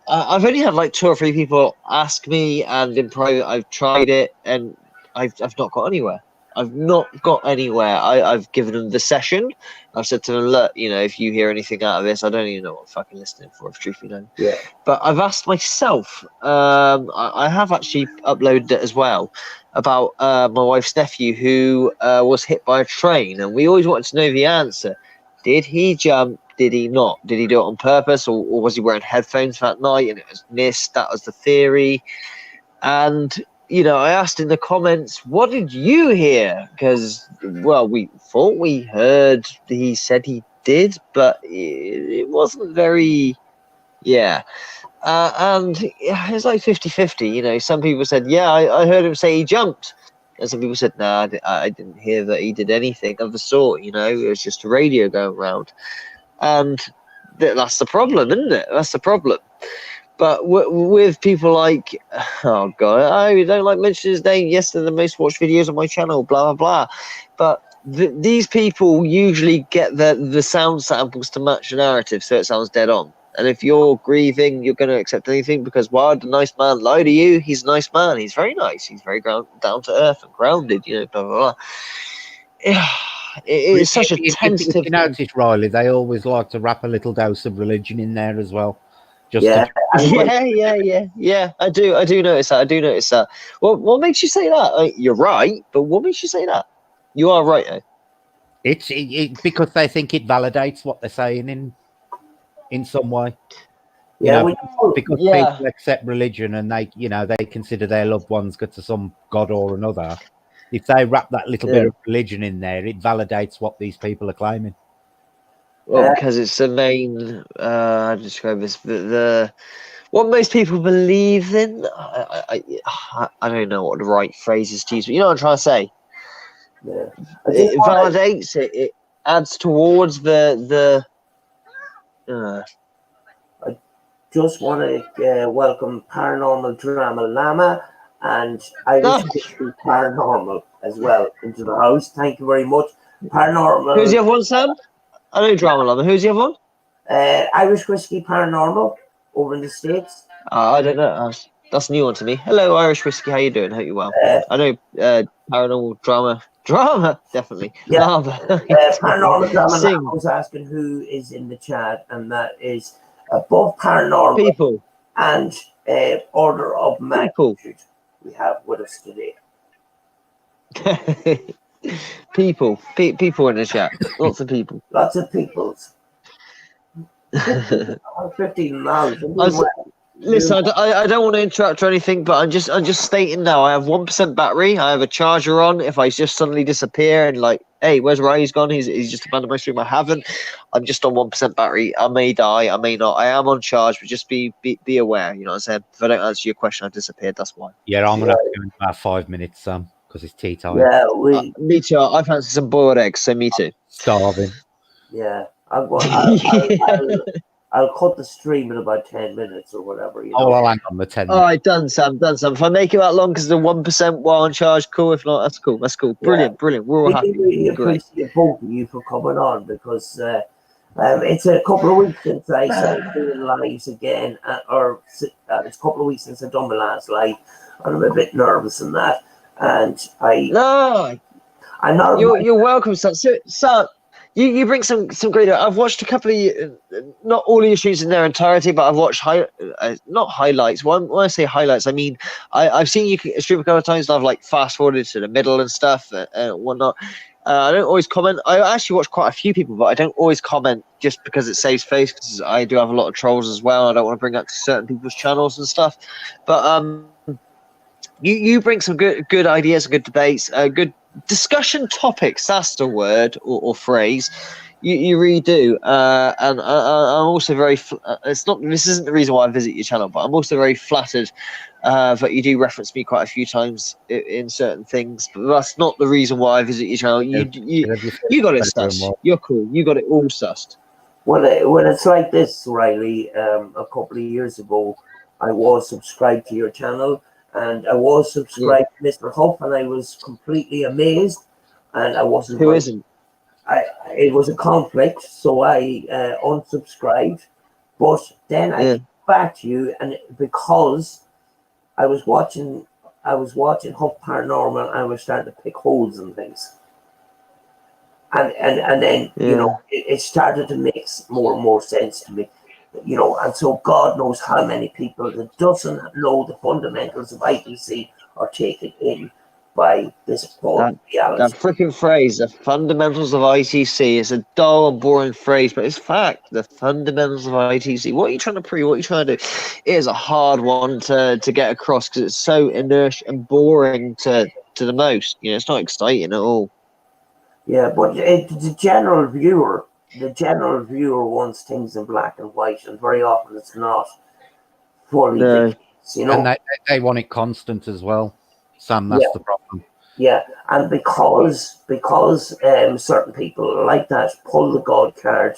I've only had like 2 or 3 people ask me, and in private I've tried it, and I've not got anywhere. I've not got anywhere. I've given them the session. I've said to them, look, if you hear anything out of this, I don't even know what I'm fucking listening for, if truth be known. Yeah. But I've asked myself, I have actually uploaded it as well, about my wife's nephew who was hit by a train, and we always wanted to know the answer. Did he jump? Did he not? Did he do it on purpose, or was he wearing headphones that night and it was missed? That was the theory. And I asked in the comments, what did you hear? Because, well, we thought we heard he said he did, but it wasn't very, and it's like 50-50, some people said, I heard him say he jumped. And some people said, no, I didn't hear that he did anything of the sort, it was just a radio going around. And that's the problem, isn't it? That's the problem. But with people like, oh God, I don't like mentioning his name. Yes, they're the most watched videos on my channel, blah, blah, blah. But these people usually get the sound samples to match the narrative, so it sounds dead on. And if you're grieving, you're going to accept anything because, why would a nice man lie to you? He's a nice man. He's very nice. He's very down to earth and grounded, blah, blah, blah. It's such a tentative. If you notice, Riley, they always like to wrap a little dose of religion in there as well. Yeah, I do notice that. Well, what makes you say that? You're right, but what makes you say that? You are right, though. It's because they think it validates what they're saying in some way. Because people accept religion and they consider their loved ones go to some god or another. If they wrap that little bit of religion in there, it validates what these people are claiming. Well, because it's the main, I describe this, what most people believe in. I don't know what the right phrase is to use, but you know what I'm trying to say. Yeah. It validates it. It adds towards the. I just want to welcome Paranormal Drama Llama and Irish Whiskey Paranormal as well into the house. Thank you very much, Paranormal. Who's the other one, Sam? I know Drama Llama. Who's the other one? Irish Whiskey Paranormal over in the States. I don't know. That's a new one to me. Hello, Irish Whiskey. How you doing? Hope you're well. I know Paranormal Drama, definitely. Yeah. Paranormal Drama was asking who is in the chat, and that is above Paranormal people and Order of Magnitude. We have with us today. people in the chat. Lots of people. Lots of peoples. 15 miles. Listen, I don't want to interrupt or anything, but I'm just stating now. I have 1% battery. I have a charger on. If I just suddenly disappear and like, hey, where's Ray's gone? He's just abandoned my stream. I haven't. I'm just on 1% battery. I may die. I may not. I am on charge, but just be aware. You know what I'm saying? If I don't answer your question, I've disappeared. That's why. Yeah, I'm gonna have to go in about 5 minutes, Sam, because it's tea time. Yeah, me too. I fancy some boiled eggs, so me too. Starving. Yeah, I'll cut the stream in about 10 minutes or whatever. You know? Oh, I'll hang on the 10 All right, done, Sam. If I make it that long because the 1% while on charge, cool. If not, that's cool. Brilliant. We're all happy. Really appreciate both of you for coming on because it's a couple of weeks since I started doing lives again, it's a couple of weeks since I've done my last live, and I'm a bit nervous in that. And I'm not. You're welcome, Sam. So you bring some great. I've watched a couple of not all of your streams in their entirety, but I've watched not highlights. When I say highlights, I mean I've seen you stream a couple of times, and I've like fast forwarded to the middle and stuff and whatnot. I don't always comment. I actually watch quite a few people, but I don't always comment just because it saves face. Because I do have a lot of trolls as well. I don't want to bring up to certain people's channels and stuff. But you bring some good ideas, good debates, good discussion topics. That's the word or phrase. You really do, and I'm also very. It's not. This isn't the reason why I visit your channel, but I'm also very flattered that you do reference me quite a few times in certain things. But that's not the reason why I visit your channel. You got it sussed. You're cool. You got it all sussed. When it's like this, Riley, a couple of years ago, I was subscribed to your channel, and I was subscribed to Mr. Huff, and I was completely amazed, and I wasn't. Who isn't? It was a conflict, so I unsubscribed, but then I came back to you, and because I was watching Huff Paranormal, I was starting to pick holes in things, and then you know it started to make more and more sense to me, you know, and so God knows how many people that doesn't know the fundamentals of ITC are taken in by this reality. That freaking phrase, the fundamentals of ITC, is a dull and boring phrase, but it's fact. The fundamentals of ITC. What are you trying to prove? What are you trying to do? It is a hard one to get across because it's so inert and boring to the most. You know, it's not exciting at all. Yeah, but the general viewer wants things in black and white, and very often it's not fully. You know, and they want it constant as well. Sam, that's the problem. Yeah, and because certain people like that pull the God card,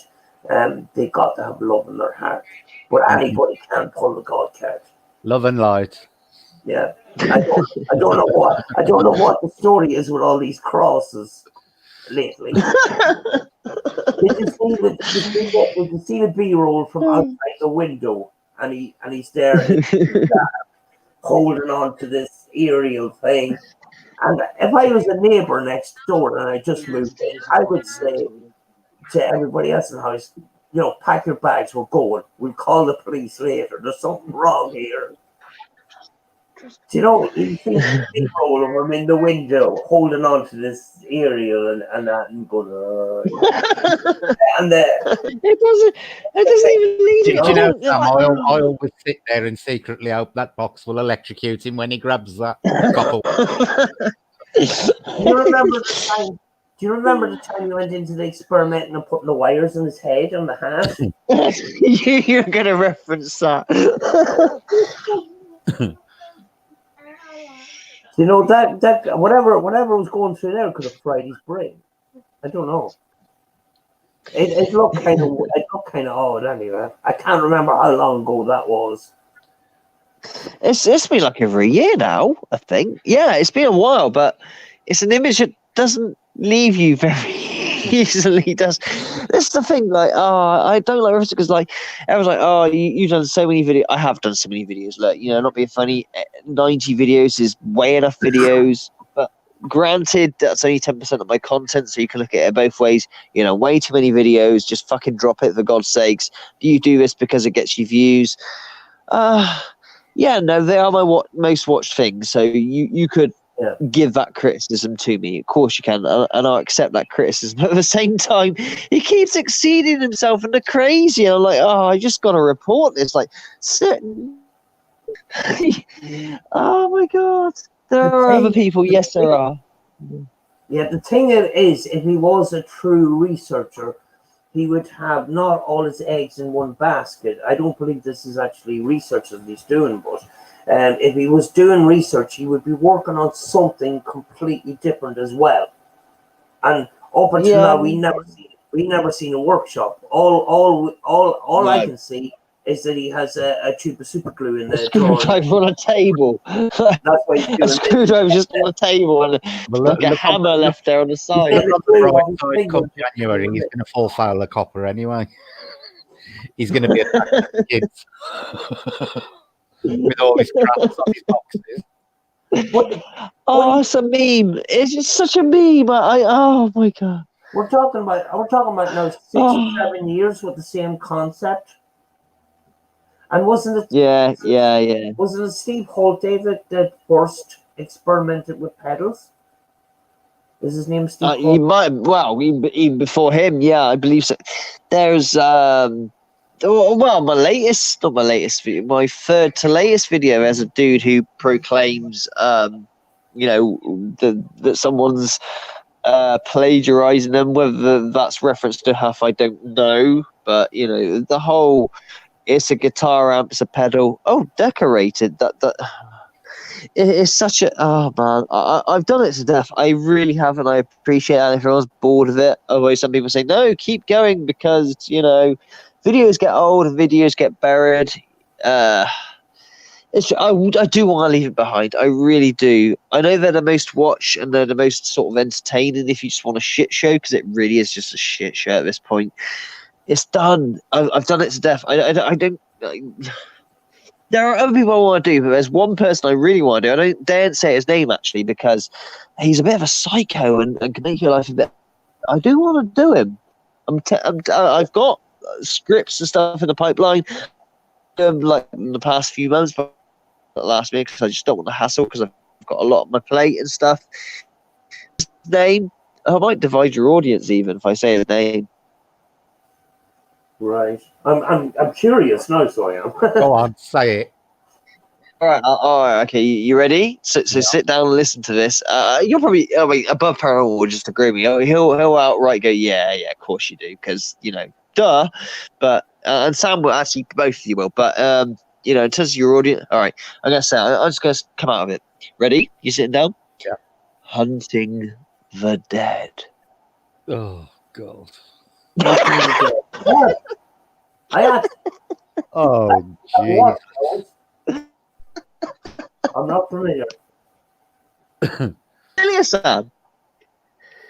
they got to have love in their heart. But anybody can pull the God card. Love and light. Yeah, I don't know what the story is with all these crosses lately. Did you see the B-roll from outside the window, and he's there holding on to this aerial thing? And if I was a neighbour next door and I just moved in, I would say to everybody else in the house, you know, pack your bags, we're going. We'll call the police later. There's something wrong here. Do you know, you see the B-roll of him in the window holding on to this aerial and that and going, and it doesn't even lead Do you know, Sam, I always sit there and secretly hope that box will electrocute him when he grabs that copper. Do you remember the time you went into the experimenting and putting the wires in his head on the hat? You're going to reference that. You know, that whatever was going through there could have fried his brain. I don't know. It looked kind of odd anyway. I can't remember how long ago that was. It's been like over a year now, I think. Yeah, it's been a while, but it's an image that doesn't leave you very easily. This is the thing. Like, I don't like referencing because, like, everyone's like, "Oh, you've done so many videos." I have done so many videos. Look, you know, not being funny. 90 videos is way enough videos, but granted, that's only 10% of my content, so you can look at it both ways. You know, way too many videos. Just fucking drop it for God's sakes. Do you do this because it gets you views? Yeah, no, they are my most watched things. So you could give that criticism to me. Of course you can, and I'll accept that criticism. But at the same time, he keeps exceeding himself and the crazy. And I'm like, I just got to report this. Like, Oh my God. There are other people. Yes, there are. Yeah, the thing is, if he was a true researcher, he would have not all his eggs in one basket. I don't believe this is actually research that he's doing, but if he was doing research, he would be working on something completely different as well. And up until now, we never seen a workshop. All I No. can see is that he has a tube of super glue in A the drawer. screwdriver on a table. That's why he's A doing screwdriver just on the table and Well, like a hammer left there on the side. Look on the doing bright what he's side, thinking. come January, he's going to fall foul of copper anyway. He's going to be attacking the kids with all his crafts on his boxes. Oh, it's a meme. It's just such a meme. Oh my God. We're talking about now 6 or 7 years with the same concept. And wasn't it? Yeah. Wasn't it Steve Holt, David, that first experimented with pedals? Is his name Steve You Holt? might. Well, even before him, yeah, I believe so. There's well, my latest, not my latest video, my third to latest video as a dude who proclaims, you know, that someone's plagiarizing them. Whether that's reference to Huff, I don't know. But you know, the whole it's a guitar amp, it's a pedal. Oh, decorated. That it's such a man. I've done it to death. I really have, and I appreciate that. If everyone's bored of it, although some people say no, keep going because you know, videos get old and videos get buried. I do want to leave it behind. I really do. I know they're the most watched and they're the most sort of entertaining if you just want a shit show, because it really is just a shit show at this point. It's done. I've done it to death. I don't. There are other people I want to do, but there's one person I really want to do. I don't dare say his name actually because he's a bit of a psycho and can make your life a bit. I do want to do him. I've got scripts and stuff in the pipeline. Like in the past few months, but not last minute because I just don't want the hassle because I've got a lot on my plate and stuff. His name, I might divide your audience even if I say his name. Right. I'm curious now, so I am. Go on, say it. All right, okay. You ready? So sit down and listen to this. You'll probably, above Paranormal will just agree with me. He'll outright go, yeah, of course you do, because you know, duh. But and Sam will actually, both of you will. But you know, in terms of your audience, all right. I'm gonna say, I'm just gonna come out of it. Ready? You sitting down? Yeah. Hunting the dead. Oh God. Yeah. I had. Oh jeez. I'm not familiar. Really, Sam?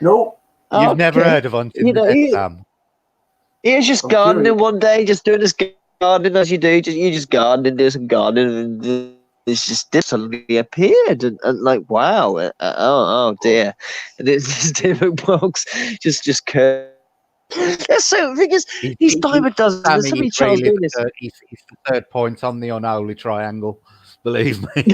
No. You've never heard of Hunting the Dead, Sam? He was just gardening one day, just doing his gardening as you do. You just gardening, do some gardening, and it's just suddenly appeared, and like wow, oh dear, and it's this different box just curved. That's so because he's diamond dozen. There's so many Charles doing this. He's the third point on the unholy triangle. Believe me.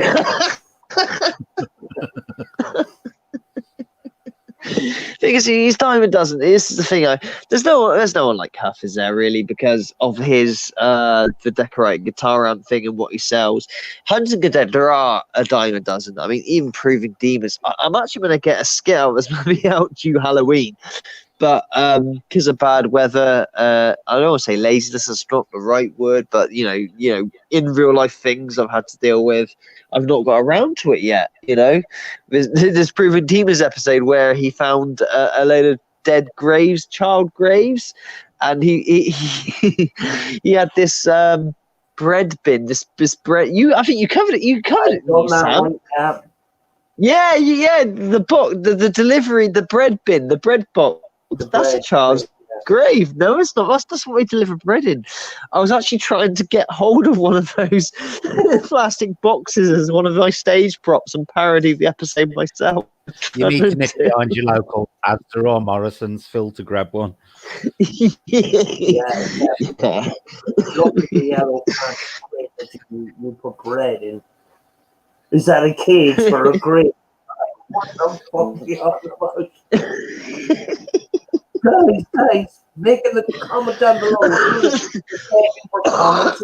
Because he's diamond dozen. This is the thing. There's no one like Huff, is there really? Because of his the decorated guitar amp thing and what he sells. Hunting the Dead, there are a dime a dozen. I mean, even Proving Demons. I'm actually going to get a skit out that's maybe out due Halloween. But because of bad weather, I don't want to say laziness is not the right word, but you know, in real life things I've had to deal with, I've not got around to it yet. You know, there's Proven Demons episode where he found a load of dead graves, child graves, and he had this bread bin, this bread. I think you covered it. You covered it, Sam. Yeah. The box, the delivery, the bread bin, the bread box. That's a child's grave. No, it's not. That's what we deliver bread in. I was actually trying to get hold of one of those plastic boxes as one of my stage props and parody the episode myself. You need to nip behind your local Asda or Morrison's, Phil, to grab one. Yeah. Look at the yellow crate that you put bread in. Is that a cage for a grave? What the fuck are you on about? Guys, make in the comment down below. For comments.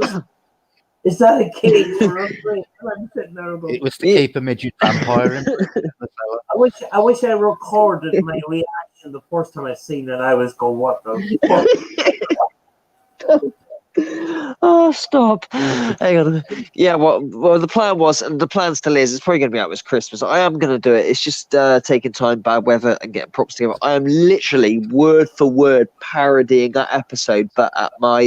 Is that a cage for a drink? I'm sitting there going, It was to keep a midget vampire in. I wish I recorded my reaction the first time I seen it. I was going, what the fuck? Oh, stop. Hang on. Yeah, well, the plan was, and the plan still is, it's probably going to be out this Christmas. I am going to do it. It's just taking time, bad weather, and getting props together. I am literally word for word parodying that episode, but at my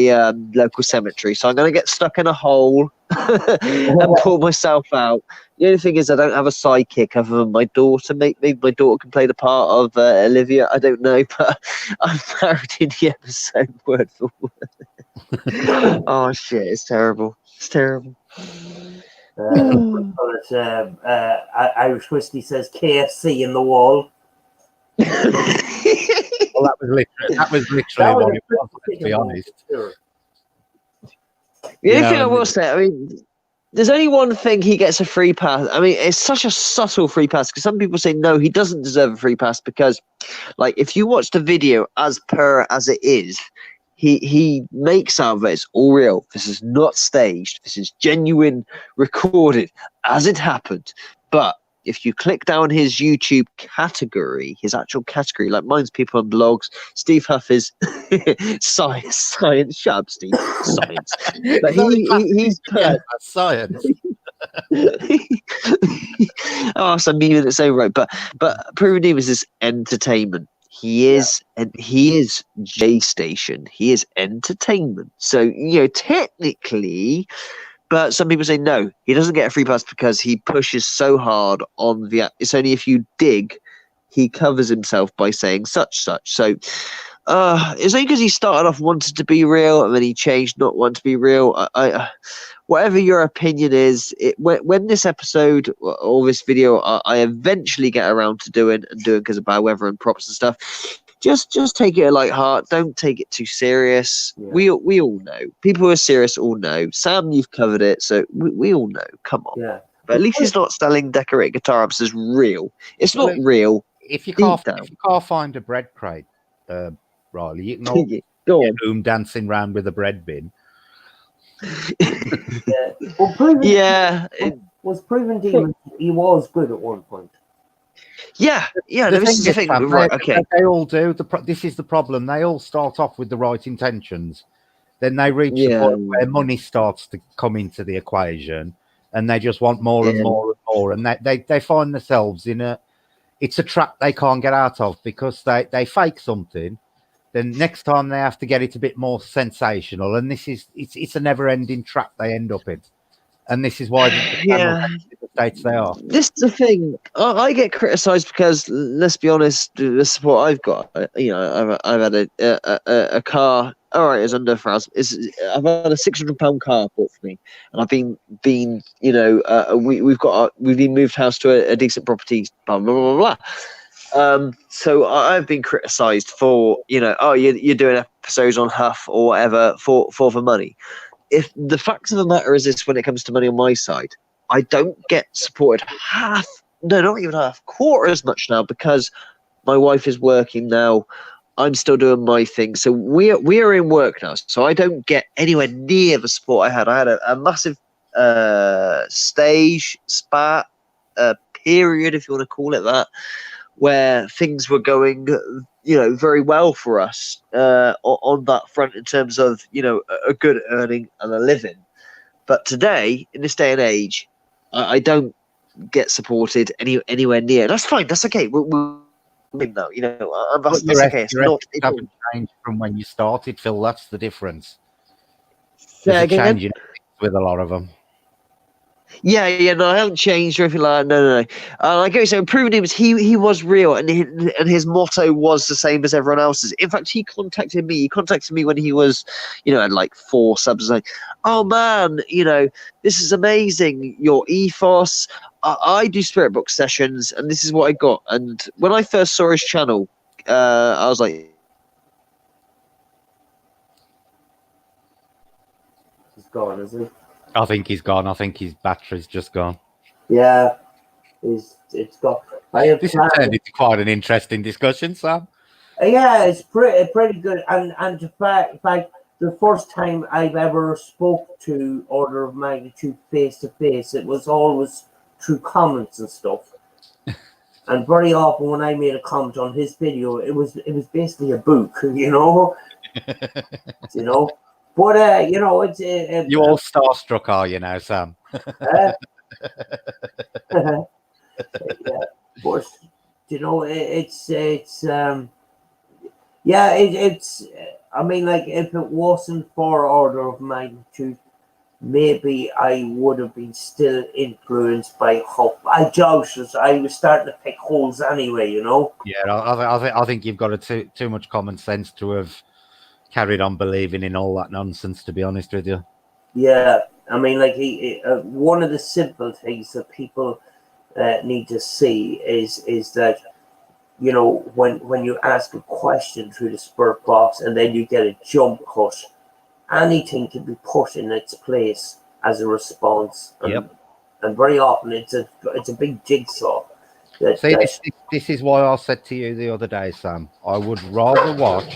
local cemetery. So I'm going to get stuck in a hole and pull myself out. The only thing is, I don't have a sidekick other than my daughter. Maybe my daughter can play the part of Olivia. I don't know, but I'm parodying the episode word for word. Oh shit! It's terrible. It's terrible. Irish Whiskey says KFC in the wall. Well, that was literally what it was. Let's be honest. The only thing I will say, I mean, there's only one thing he gets a free pass. I mean, it's such a subtle free pass because some people say no, he doesn't deserve a free pass because, like, if you watch the video as it is. He makes out of it, it's all real. This is not staged. This is genuine, recorded as it happened. But if you click down his YouTube category, his actual category, like mine's people and blogs, Steve Huff is science. Shut up, Steve. Science. But he's put science. Oh, so me in its own right. But Proven Demons is entertainment. He is, and he is J Station. He is entertainment. So, technically, but some people say no, he doesn't get a free pass because he pushes so hard on the. It's only if you dig, he covers himself by saying such. So, it's only because he started off wanting to be real and then he changed not want to be real. I whatever your opinion is, when this episode or this video I eventually get around to doing because of bad weather and props and stuff, just take it light heart. Don't take it too serious. Yeah. We all know. People who are serious all know. Sam, you've covered it, so we all know. Come on. Yeah. But at least he's not selling decorated guitar amps as real. It's not real. If you can't find a bread crate, Riley, you can all go on. Boom dancing around with a bread bin. Was Proven Demon. He was good at one point. Yeah. This is the thing. Right, okay. They all do. This is the problem. They all start off with the right intentions. Then they reach the point where money starts to come into the equation, and they just want more and more and more. And they find themselves it's a trap they can't get out of because they fake something. Then next time they have to get it a bit more sensational, and it's a never-ending trap they end up in, and this is why the states they are. This is the thing. I get criticised because, let's be honest, the support I've got. I've had a car. All right, it's under I've had a £600 car bought for me, and I've been we've been moved house to a decent property. Blah blah blah blah. So I've been criticised for, you're doing episodes on Huff or whatever for the money. If the fact of the matter is this, when it comes to money on my side, I don't get supported not even half, quarter as much now because my wife is working now. I'm still doing my thing. So we are in work now. So I don't get anywhere near the support I had. I had a massive stage spat period, if you want to call it that, where things were going, very well for us on that front in terms of, a good earning and a living. But today, in this day and age, I don't get supported anywhere near. That's fine. That's okay. We're now, that's okay. It's not haven't changed from when you started, Phil. That's the difference. There's a change with a lot of them. No, I haven't changed or anything like that. No. Like I said, Proven Demons, he was real, and his motto was the same as everyone else's. In fact, he contacted me. He contacted me when he was, had like 4 subs. Like, oh man, this is amazing. Your ethos. I do Spiritbox sessions, and this is what I got. And when I first saw his channel, I was like, he's gone, isn't he? I think he's gone. I think his battery's just gone. Yeah, it's gone. This has turned into quite an interesting discussion, Sam. Yeah, it's pretty good. And in fact, the first time I've ever spoke to Order of Magnitude face to face. It was always through comments and stuff. And very often when I made a comment on his video, it was basically a book, you know. But you know, it's You all starstruck, are you now, Sam? yeah, but you know, it's I mean, like, if it wasn't for Order of Magnitude, maybe I would have been still influenced by hope. I doubt it. I was starting to pick holes anyway, you know. Yeah, I think you've got too much common sense to have carried on believing in all that nonsense, to be honest with you. Yeah, I mean, like, one of the simple things that people need to see is that, you know, when you ask a question through the Spiritbox and then you get a jump cut, anything can be put in its place as a response. And very often it's a big jigsaw. See, this is why I said to you the other day, Sam, I would rather watch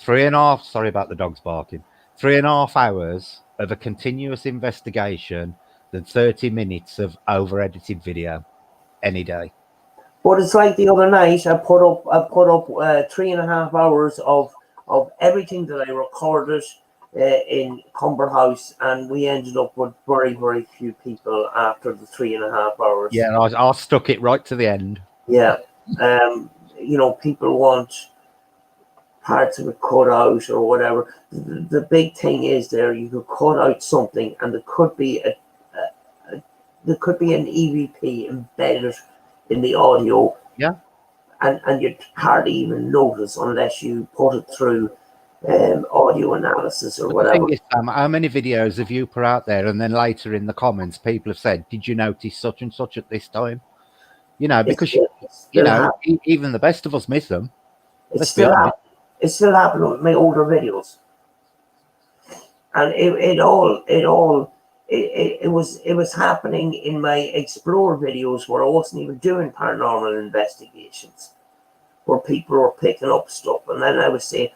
3.5, sorry about the dogs barking, 3.5 hours of a continuous investigation than 30 minutes of over-edited video any day. But it's like the other night, I put up 3.5 hours of everything that I recorded in Cumber House, and we ended up with very, very few people after the 3.5 hours. Yeah, I stuck it right to the end. Yeah, you know, people want parts of it cut out or whatever. The big thing is there, you could cut out something, and there could be an EVP embedded in the audio. Yeah. And you'd hardly even notice unless you put it through audio analysis or whatever. The thing is, Sam, how many videos have you put out there, and then later in the comments, people have said, "Did you notice such and such at this time?" You know, because even the best of us miss them. It's still happening with my older videos, and it was happening in my Explore videos where I wasn't even doing paranormal investigations, where people were picking up stuff, and then I was saying,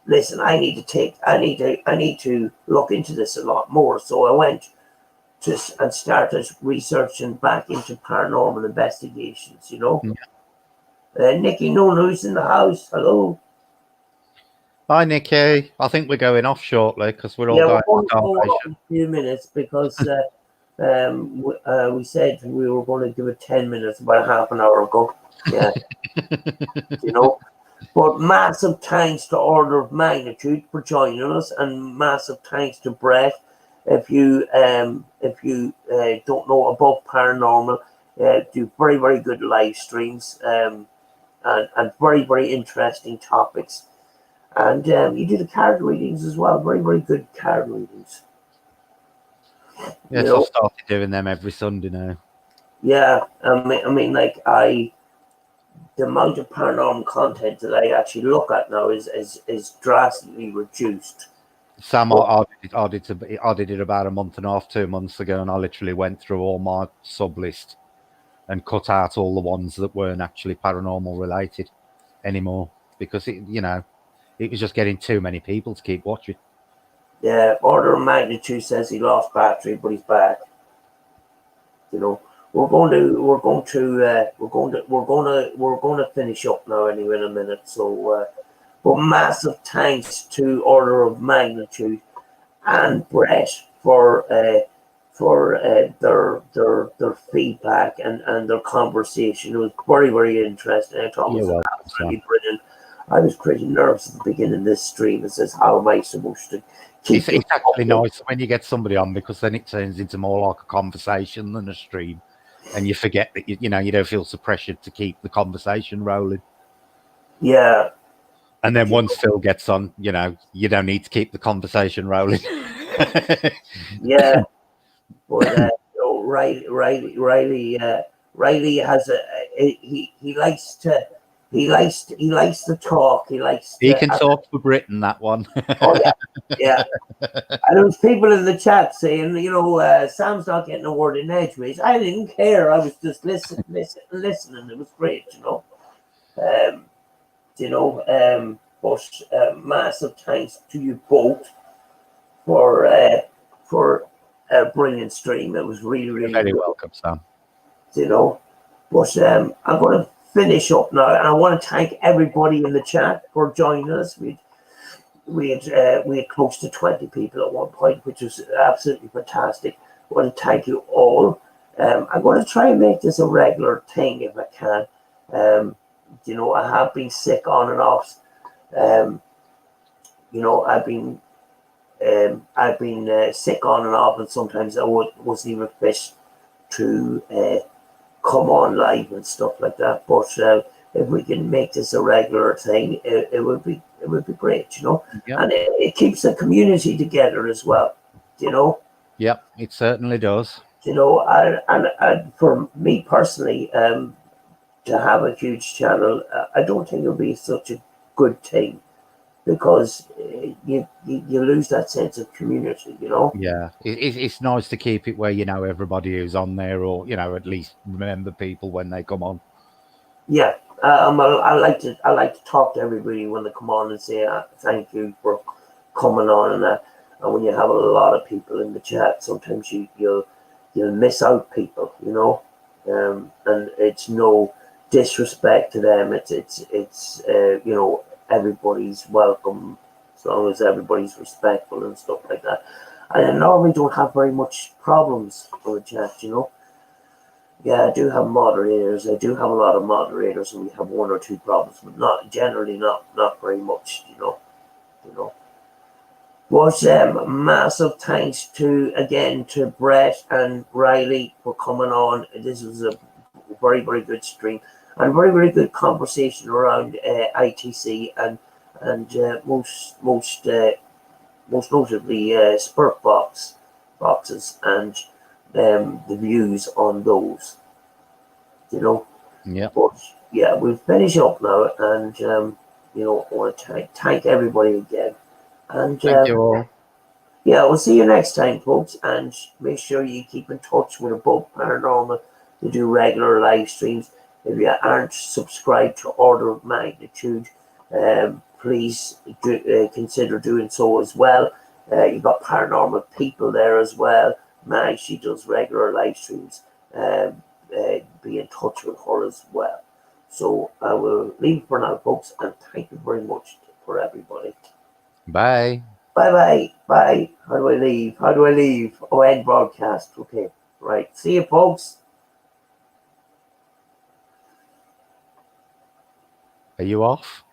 listen, I need to look into this a lot more. So I went and started researching back into paranormal investigations, you know. Nikki Nonu's in the house. Hello. Hi, Nikki. I think we're going off shortly because we're all going going to go off in a few minutes because we said we were going to do it 10 minutes about half an hour ago. Yeah. You know. But massive thanks to Order of Magnitude for joining us, and massive thanks to Brett. If you don't know about paranormal, do very, very good live streams and very, very interesting topics. And you do the card readings as well. Very, very good card readings. Yes, I started doing them every Sunday now. Yeah, I mean, like, the amount of paranormal content that I actually look at now is drastically reduced. Sam, I did it about a month and a half, 2 months ago, and I literally went through all my sub list and cut out all the ones that weren't actually paranormal related anymore because it was just getting too many people to keep watching. Yeah, Order of Magnitude says he lost battery, but he's back. You know. We're going to finish up now anyway in a minute. So, but massive thanks to Order of Magnitude and Brett for their feedback and their conversation. It was very, very interesting. I thought it was absolutely brilliant. I was pretty nervous at the beginning of this stream. It says, how am I supposed to keep it's actually nice when you get somebody on, because then it turns into more like a conversation than a stream. And you forget that you don't feel so pressured to keep the conversation rolling. Yeah. And then once Phil gets on, you don't need to keep the conversation rolling. Yeah. But Riley has he likes to talk. He can talk for Britain, that one. Oh yeah, yeah. And there was people in the chat saying, Sam's not getting a word in edgeways. I didn't care. I was just listening. It was great, But massive thanks to you both for a brilliant stream. It was really, You're really very good, welcome, Sam. you know. But I'm going to finish up now, and I want to thank everybody in the chat for joining us. We had close to 20 people at one point, which was absolutely fantastic. I want to thank you all. I'm going to try and make this a regular thing if I can. You know, I have been sick on and off. You know, I've been sick on and off, and sometimes I wasn't even fit to come on live and stuff like that. But if we can make this a regular thing, it would be great, you know. Yep. And it keeps the community together as well, you know. Yep, it certainly does. You know, and for me personally, to have a huge channel, I don't think it'll be such a good thing, because you lose that sense of community, you know. Yeah, it's nice to keep it where you know everybody who's on there, or you know, at least remember people when they come on. Yeah, I like to talk to everybody when they come on and say thank you for coming on and that. And when you have a lot of people in the chat, sometimes you'll miss out people, you know. And it's no disrespect to them. It's you know, everybody's welcome as long as everybody's respectful and stuff like that. And I normally don't have very much problems with the chat, you know. Yeah, I do have moderators. I do have a lot of moderators, and we have one or two problems, but not generally, not very much, you know. But massive thanks to Brett and Riley for coming on. This was a very, very good stream and very, very good conversation around ITC and most notably Spiritbox boxes and the views on those, you know. Yeah. But yeah, we'll finish up now, and you know, I want to thank everybody again, and Thank you all. yeah, we'll see you next time, folks, and make sure you keep in touch with Above Paranormal to do regular live streams. If you aren't subscribed to Order of Magnitude, please consider doing so as well. You've got Paranormal People there as well. Mag, she does regular live streams. Be in touch with her as well. So I will leave for now, folks, and thank you very much for everybody. Bye. Bye. How do I leave? Oh, end broadcast. Okay. Right. See you, folks. Are you off?